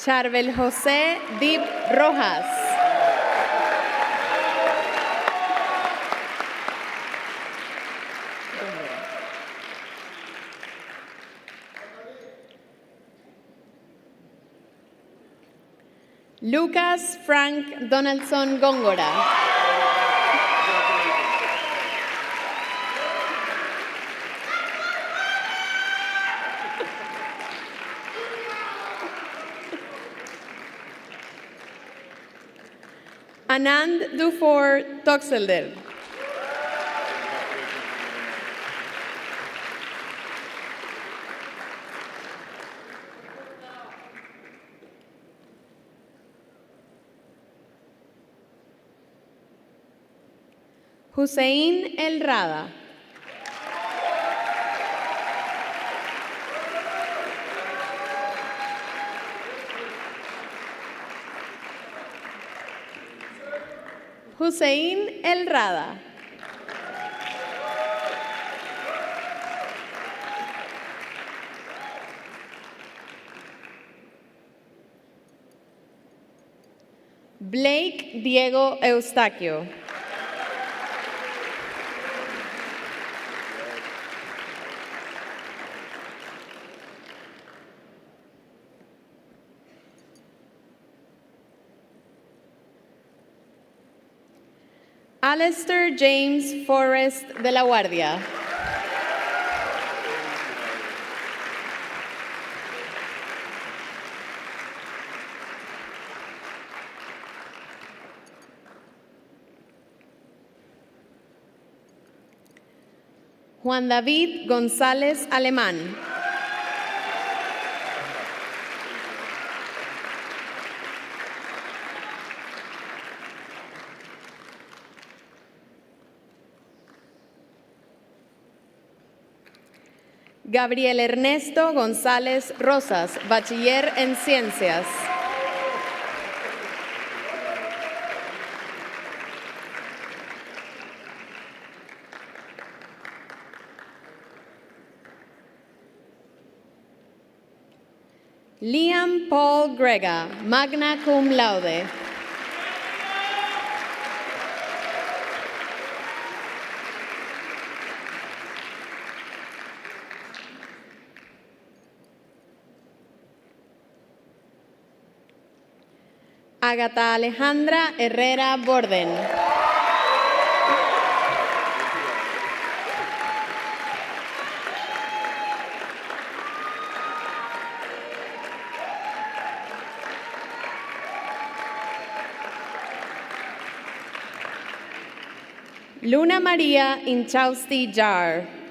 Charbel José Dib Rojas. Lucas Frank Donaldson Góngora. Anand Dufour Toxelder. Hussein El Rada. Hussein El Rada. Blake Diego Eustaquio. Alistair James Forrest de la Guardia. Juan David González Alemán. Gabriel Ernesto González Rosas, bachiller en Ciencias. Liam Paul Grega, magna cum laude. Ágata Alejandra Herrera Borden. Luna María Inchausti Jar.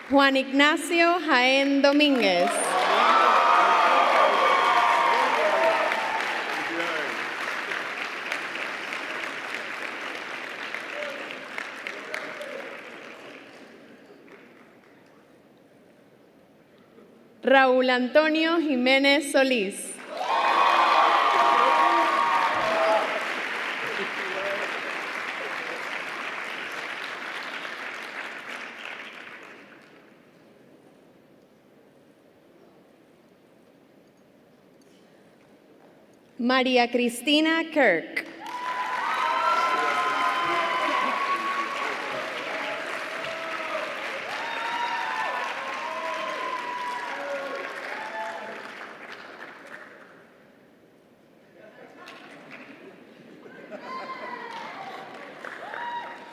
Juan Ignacio Jaén Domínguez. Raúl Antonio Jiménez Solís. María Cristina Kirk.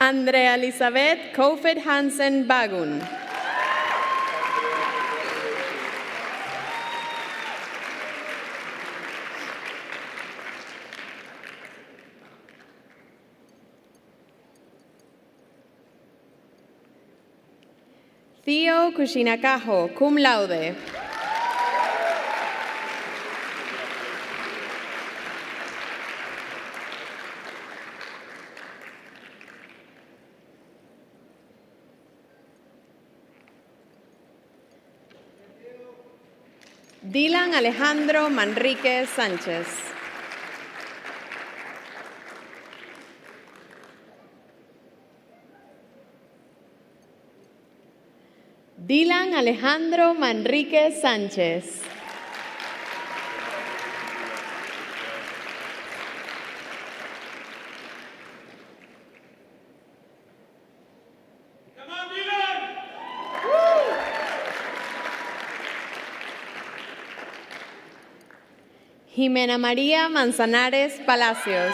Andrea Elizabeth Kofit Hansen Bagun. Theo Kushinakaho, cum laude. Dylan Alejandro Manrique Sánchez. Dylan Alejandro Manrique Sánchez. Jimena María Manzanares Palacios.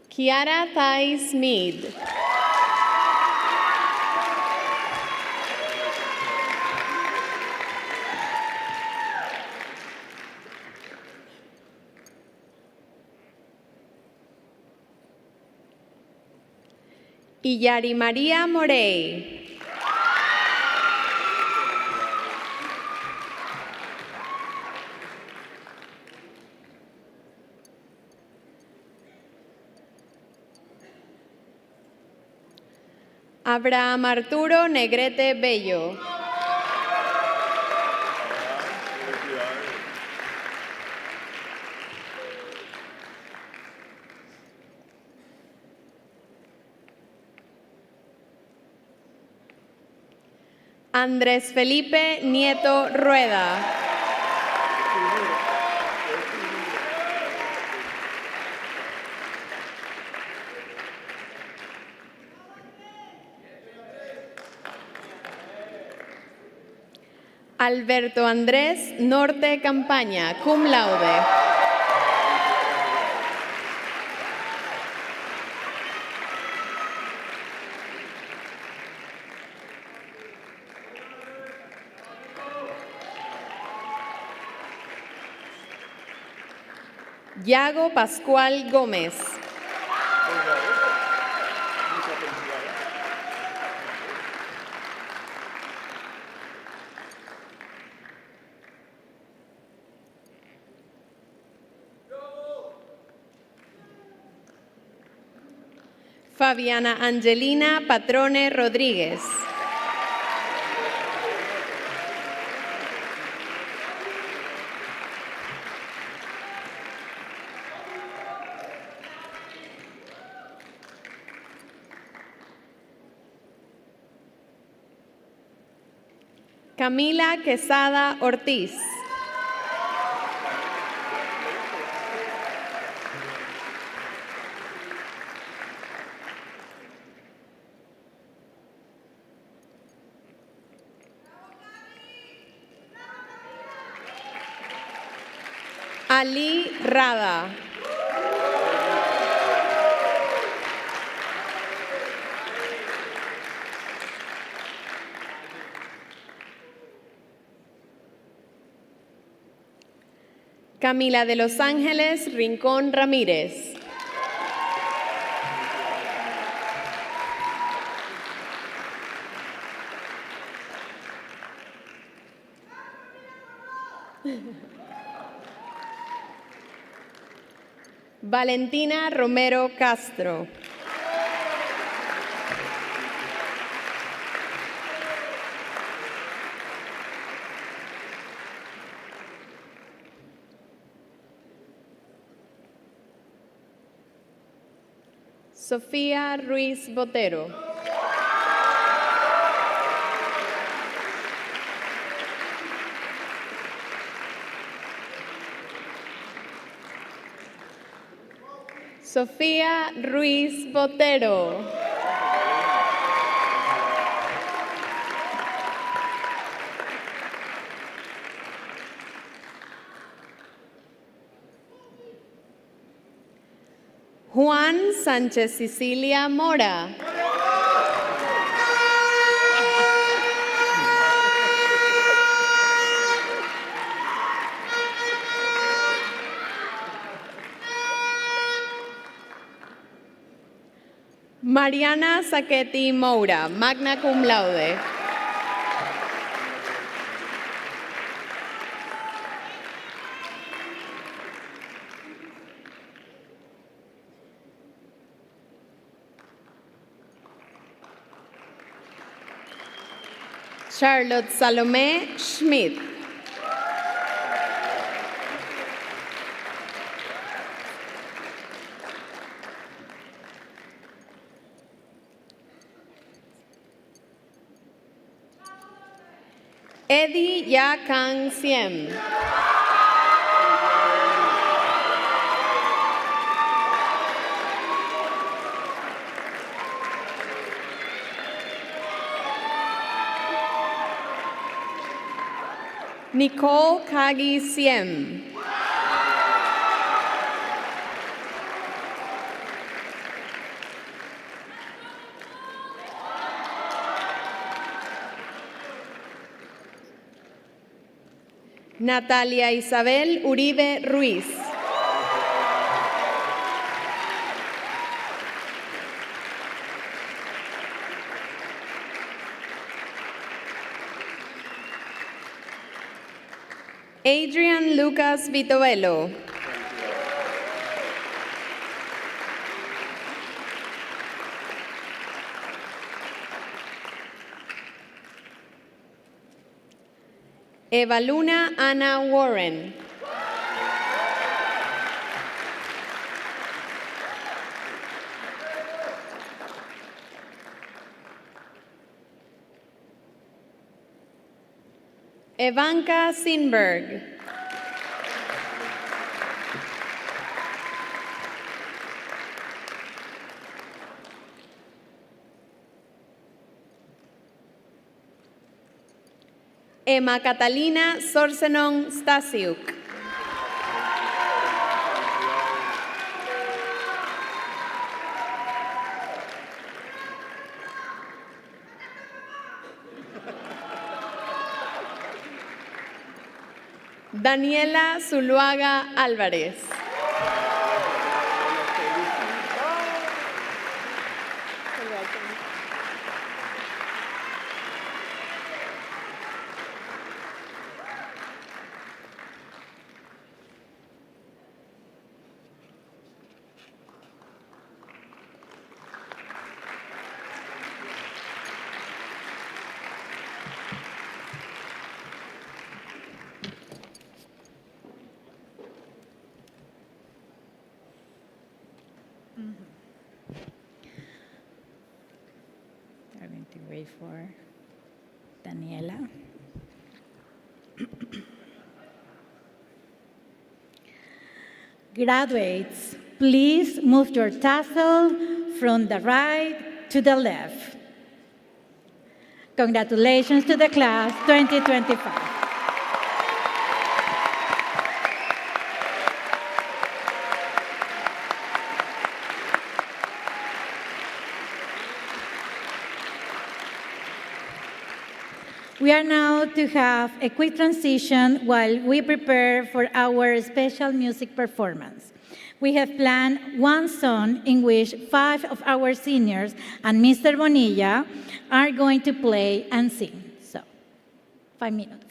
Kiara Thais Mead. Iyari María Morey. Abraham Arturo Negrete Bello. Andrés Felipe Nieto Rueda. Alberto Andrés Norte Campaña, cum laude. Yago Pascual Gómez. Fabiana Angelina Patrone Rodríguez. Camila Quesada Ortiz. Ali Rada. Camila de Los Ángeles Rincón Ramírez. Valentina Romero Castro. Sofía Ruiz Botero. Sofía Ruiz Botero. Juan Sánchez Cecilia Mora. Mariana Saquetti Moura, magna cum laude. Charlotte Salome Schmidt. Eddie Ya Kang Siem. Nicole Kagi Siem. Natalia Isabel Uribe Ruiz. Adrian Lucas Vitovelo. Eva Luna Ana Warren. Evanka Sinberg. Emma Catalina Sorsenon Stasiuk. Daniela Zuluaga Álvarez. I'm going to wait for Daniela. Graduates, please move your tassel from the right to the left. Congratulations to the class 2025. We are now to have a quick transition while we prepare for our special music performance. We have planned one song in which 5 of our seniors and Mr. Bonilla are going to play and sing. So, 5 minutes.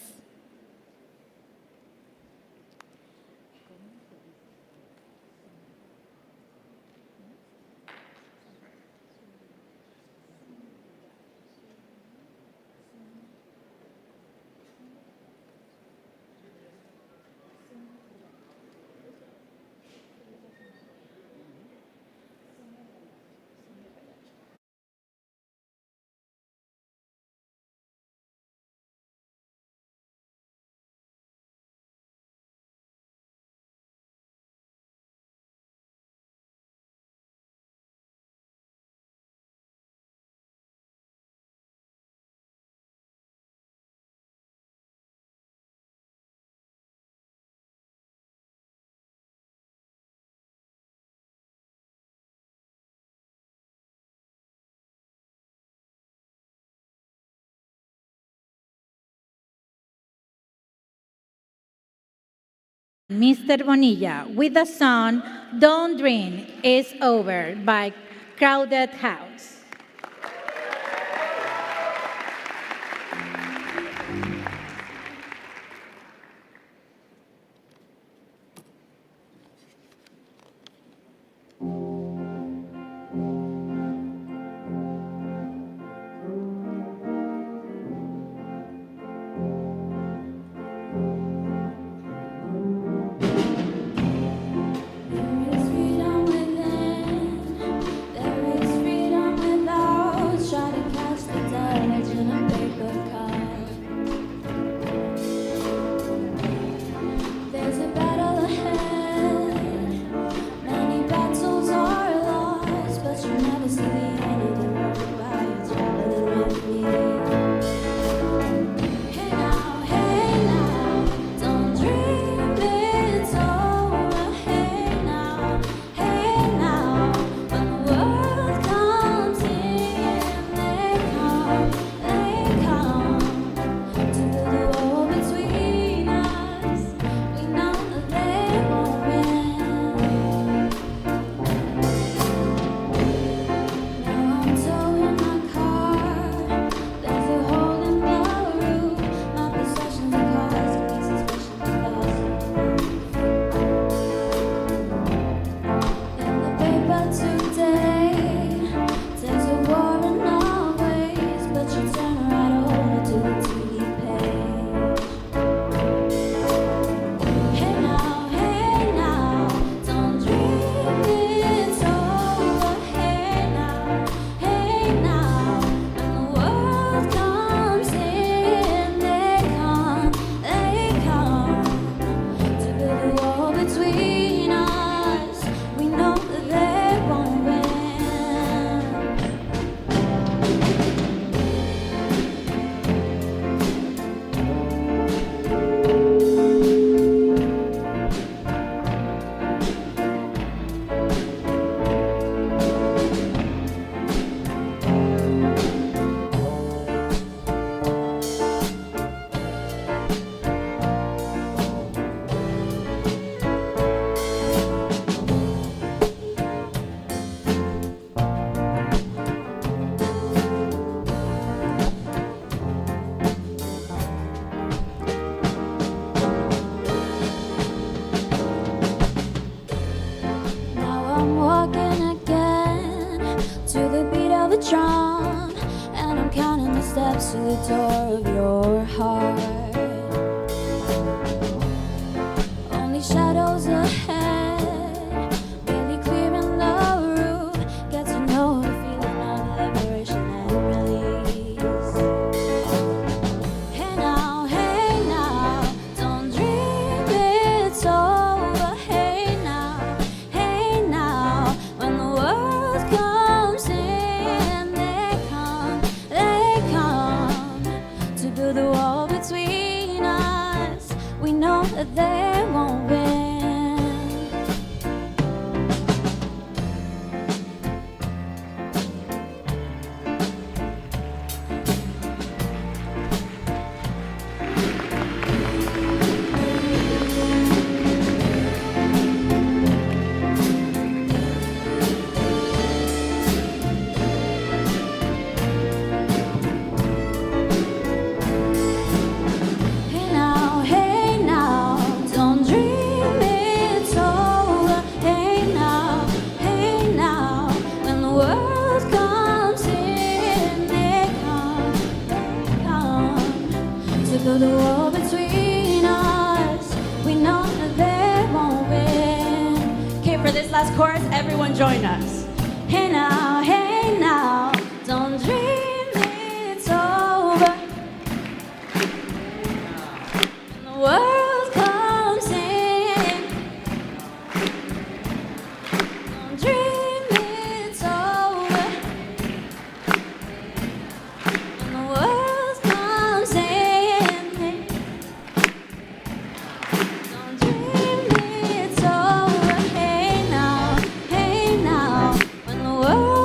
Mr. Bonilla with the song Don't Dream It's Over by Crowded House. drum, and I'm counting the steps to the door of your heart. Only shadows ahead, really clearing the room. Get to know the feeling of liberation and release. Hey now, don't dream it's over. Hey now, when the world comes in, they come to build a wall between us. We know that they won't win. Hey now, don't dream it's over. Hey now, when the world comes in, they come to build a wall between us. We know that they won't win. Okay, for this last chorus, everyone join us. Hey now, don't dream it's over. When the world comes in, don't dream it's over. When the world comes in, don't dream it's over. Hey now, when the world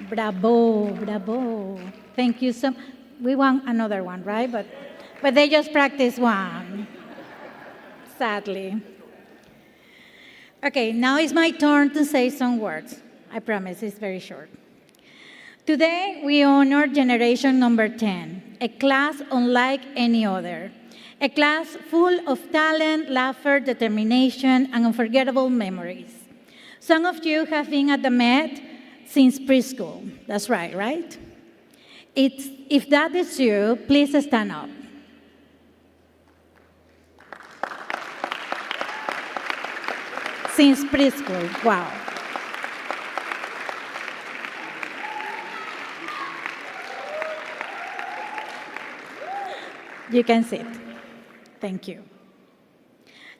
Bravo, bravo. Thank you so. We want another one, right? But they just practiced one. Sadly. Okay, now it's my turn to say some words. I promise it's very short. Today, we honor generation number 10, a class unlike any other. A class full of talent, laughter, determination, and unforgettable memories. Some of you have been at the Met since preschool. That's right, right? If that is you, please stand up. Since preschool, wow. You can sit. Thank you.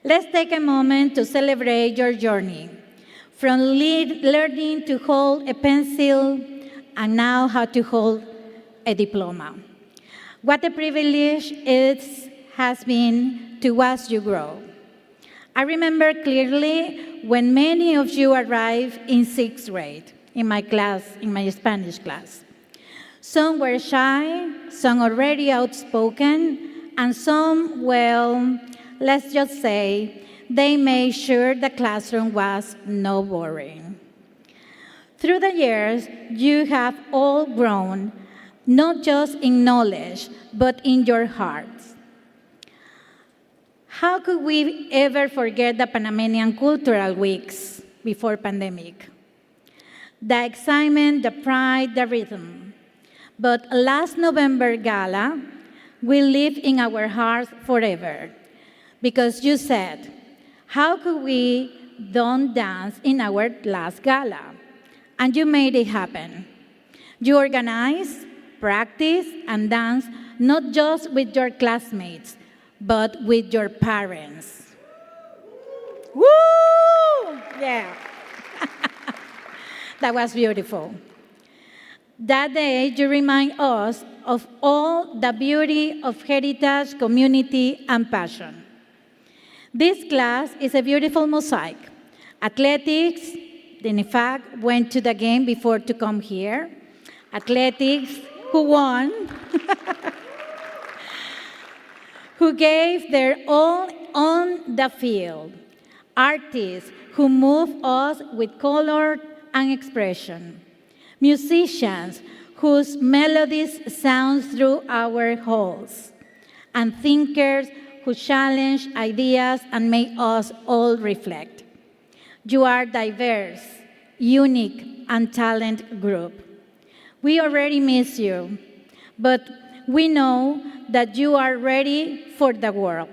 Let's take a moment to celebrate your journey. From learning to hold a pencil and now how to hold a diploma. What a privilege it has been to watch you grow. I remember clearly when many of you arrived in 6th grade in my class, in my Spanish class. Some were shy, some already outspoken, and some, well, let's just say, they made sure the classroom was no boring. Through the years, you have all grown, not just in knowledge, but in your hearts. How could we ever forget the Panamanian Cultural Weeks before pandemic? The excitement, the pride, the rhythm. But last November gala will live in our hearts forever. Because you said, how could we don't dance in our last gala? And you made it happen. You organized, practiced, and danced not just with your classmates, but with your parents. Woo! Yeah. That was beautiful. That day, you remind us of all the beauty of heritage, community, and passion. This class is a beautiful mosaic. Athletics, in fact, went to the game before to come here. Athletics, who won, who gave their all on the field. Artists who move us with color and expression. Musicians whose melodies sound through our halls. And thinkers who challenge ideas and make us all reflect. You are diverse, unique, and talented group. We already miss you, but we know that you are ready for the world,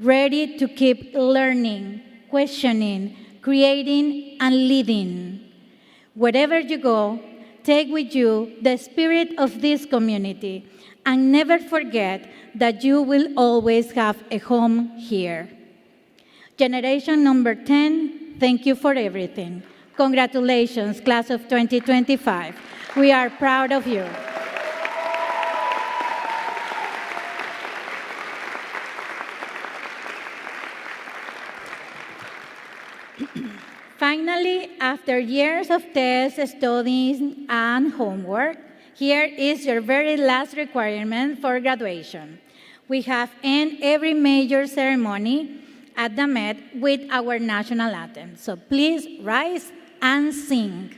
ready to keep learning, questioning, creating, and leading. Wherever you go, take with you the spirit of this community and never forget that you will always have a home here. Generation number 10, thank you for everything. Congratulations, class of 2025. We are proud of you. Finally, after years of tests, studies, and homework, here is your very last requirement for graduation. We have ended every major ceremony at the Met with our national anthem. So please rise and sing.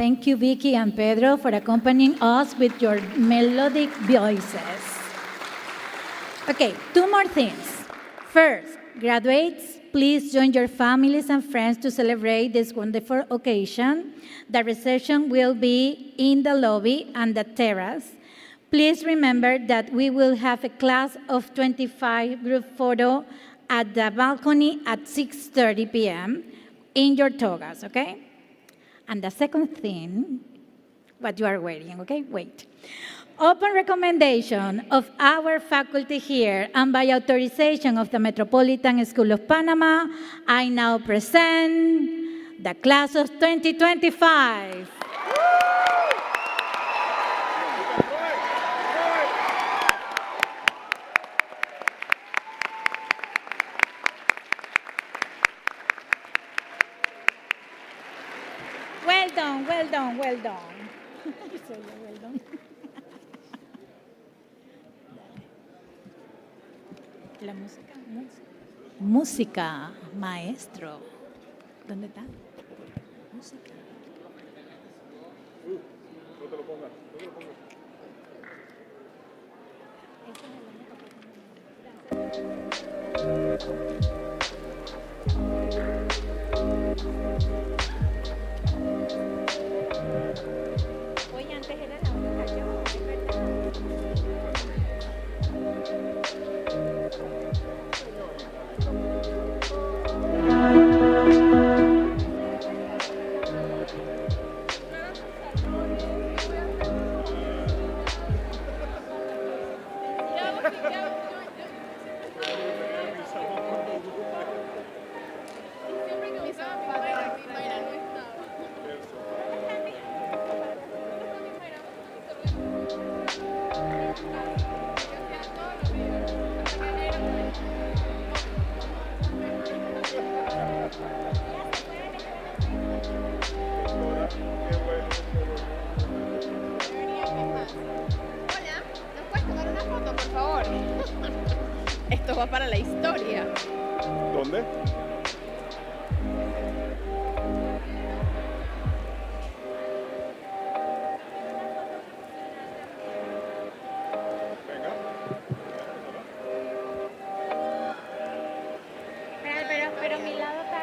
Thank you, Vicky and Pedro, for accompanying us with your melodic voices. Okay, two more things. First, graduates, please join your families and friends to celebrate this wonderful occasion. The reception will be in the lobby and the terrace. Please remember that we will have a class of 25 group photo at the balcony at 6:30 p.m. in your togas, okay? And the second thing, what you are waiting, okay? Wait. Upon recommendation of our faculty here and by authorization of the Metropolitan School of Panama, I now present the class of 2025. Well done, well done, well done. Well done. La música, música, maestro. ¿Dónde está? Música. No te lo pongas, no te lo pongas. Oye, antes era la única yo, es verdad. Hola, ¿nos puedes tomar una foto, por favor? Esto va para la historia. ¿Dónde? Pero mi lado está...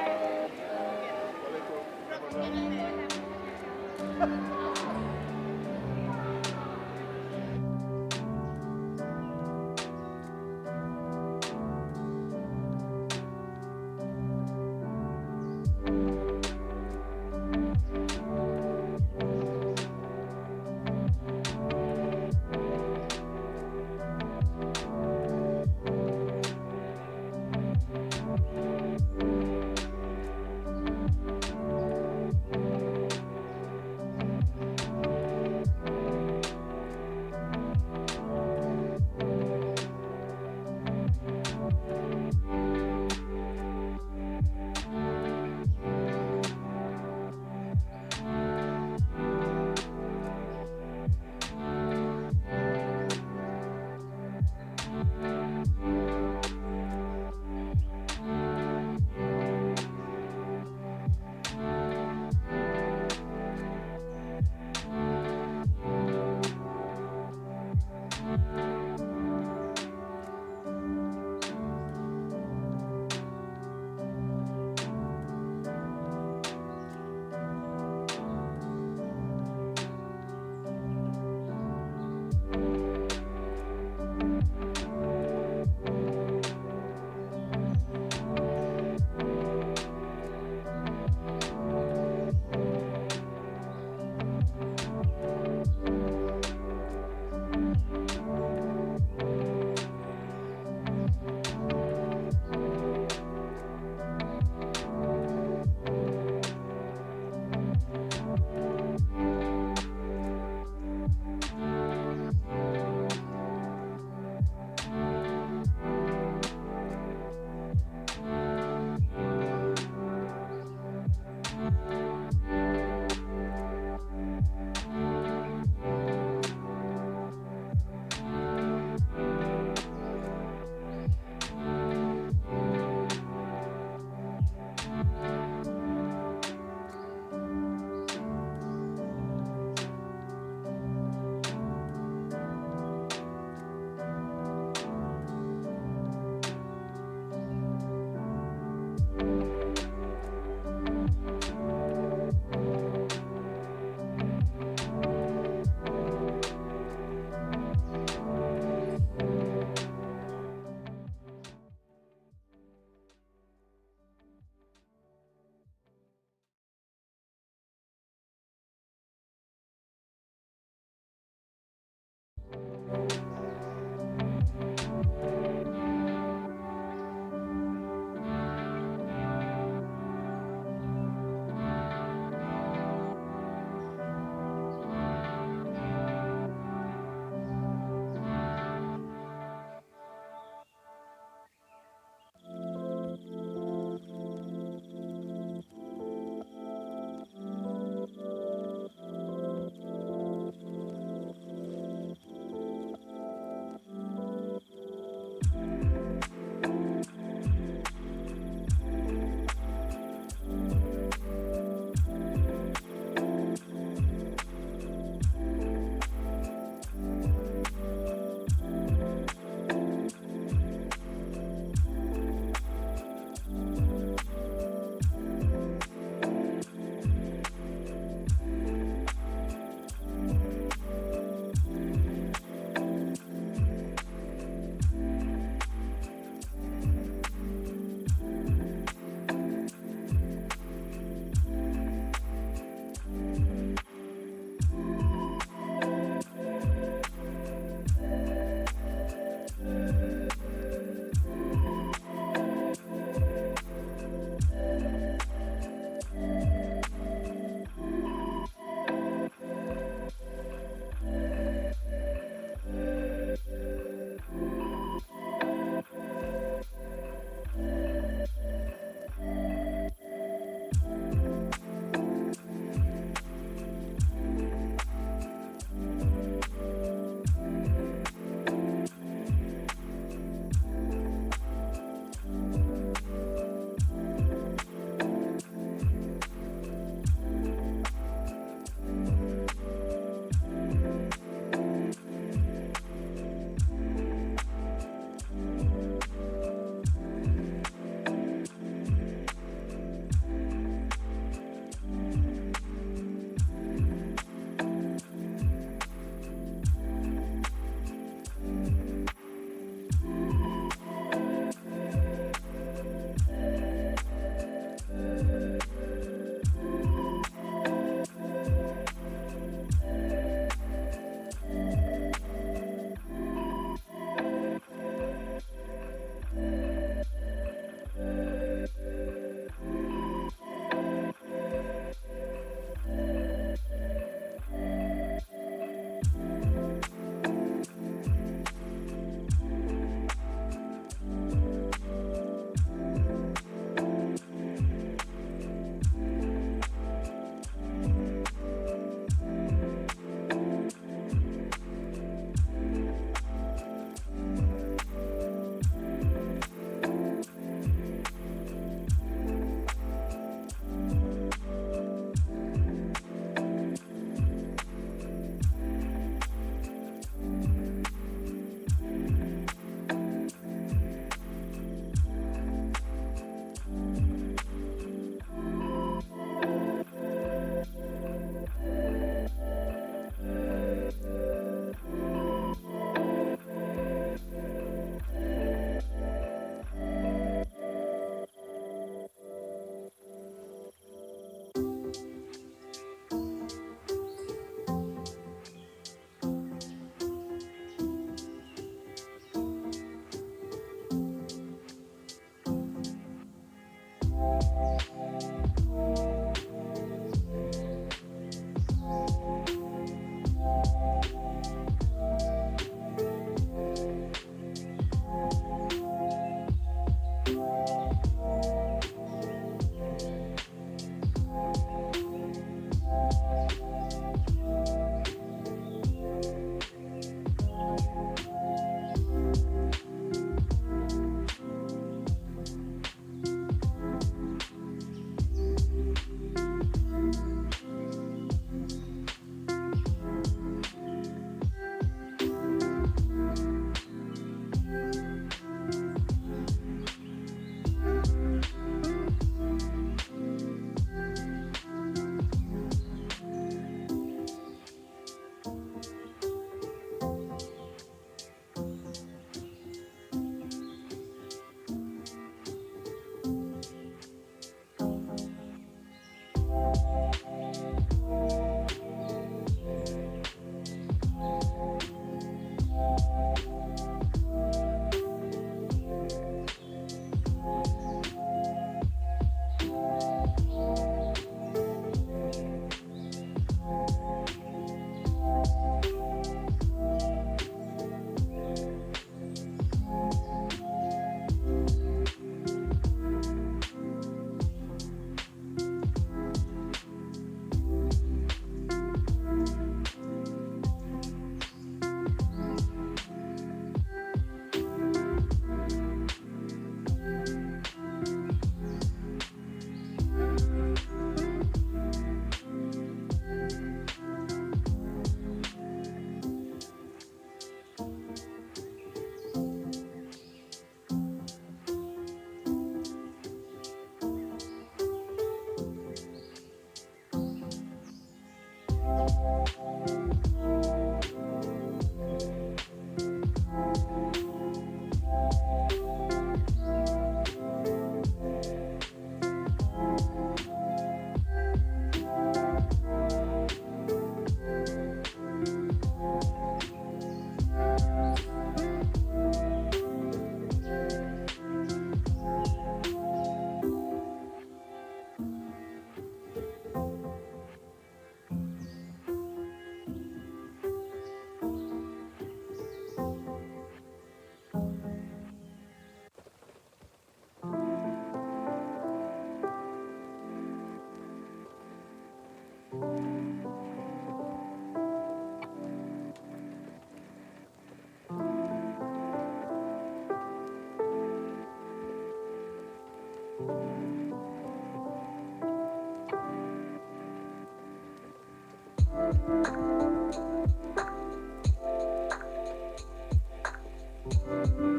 Thank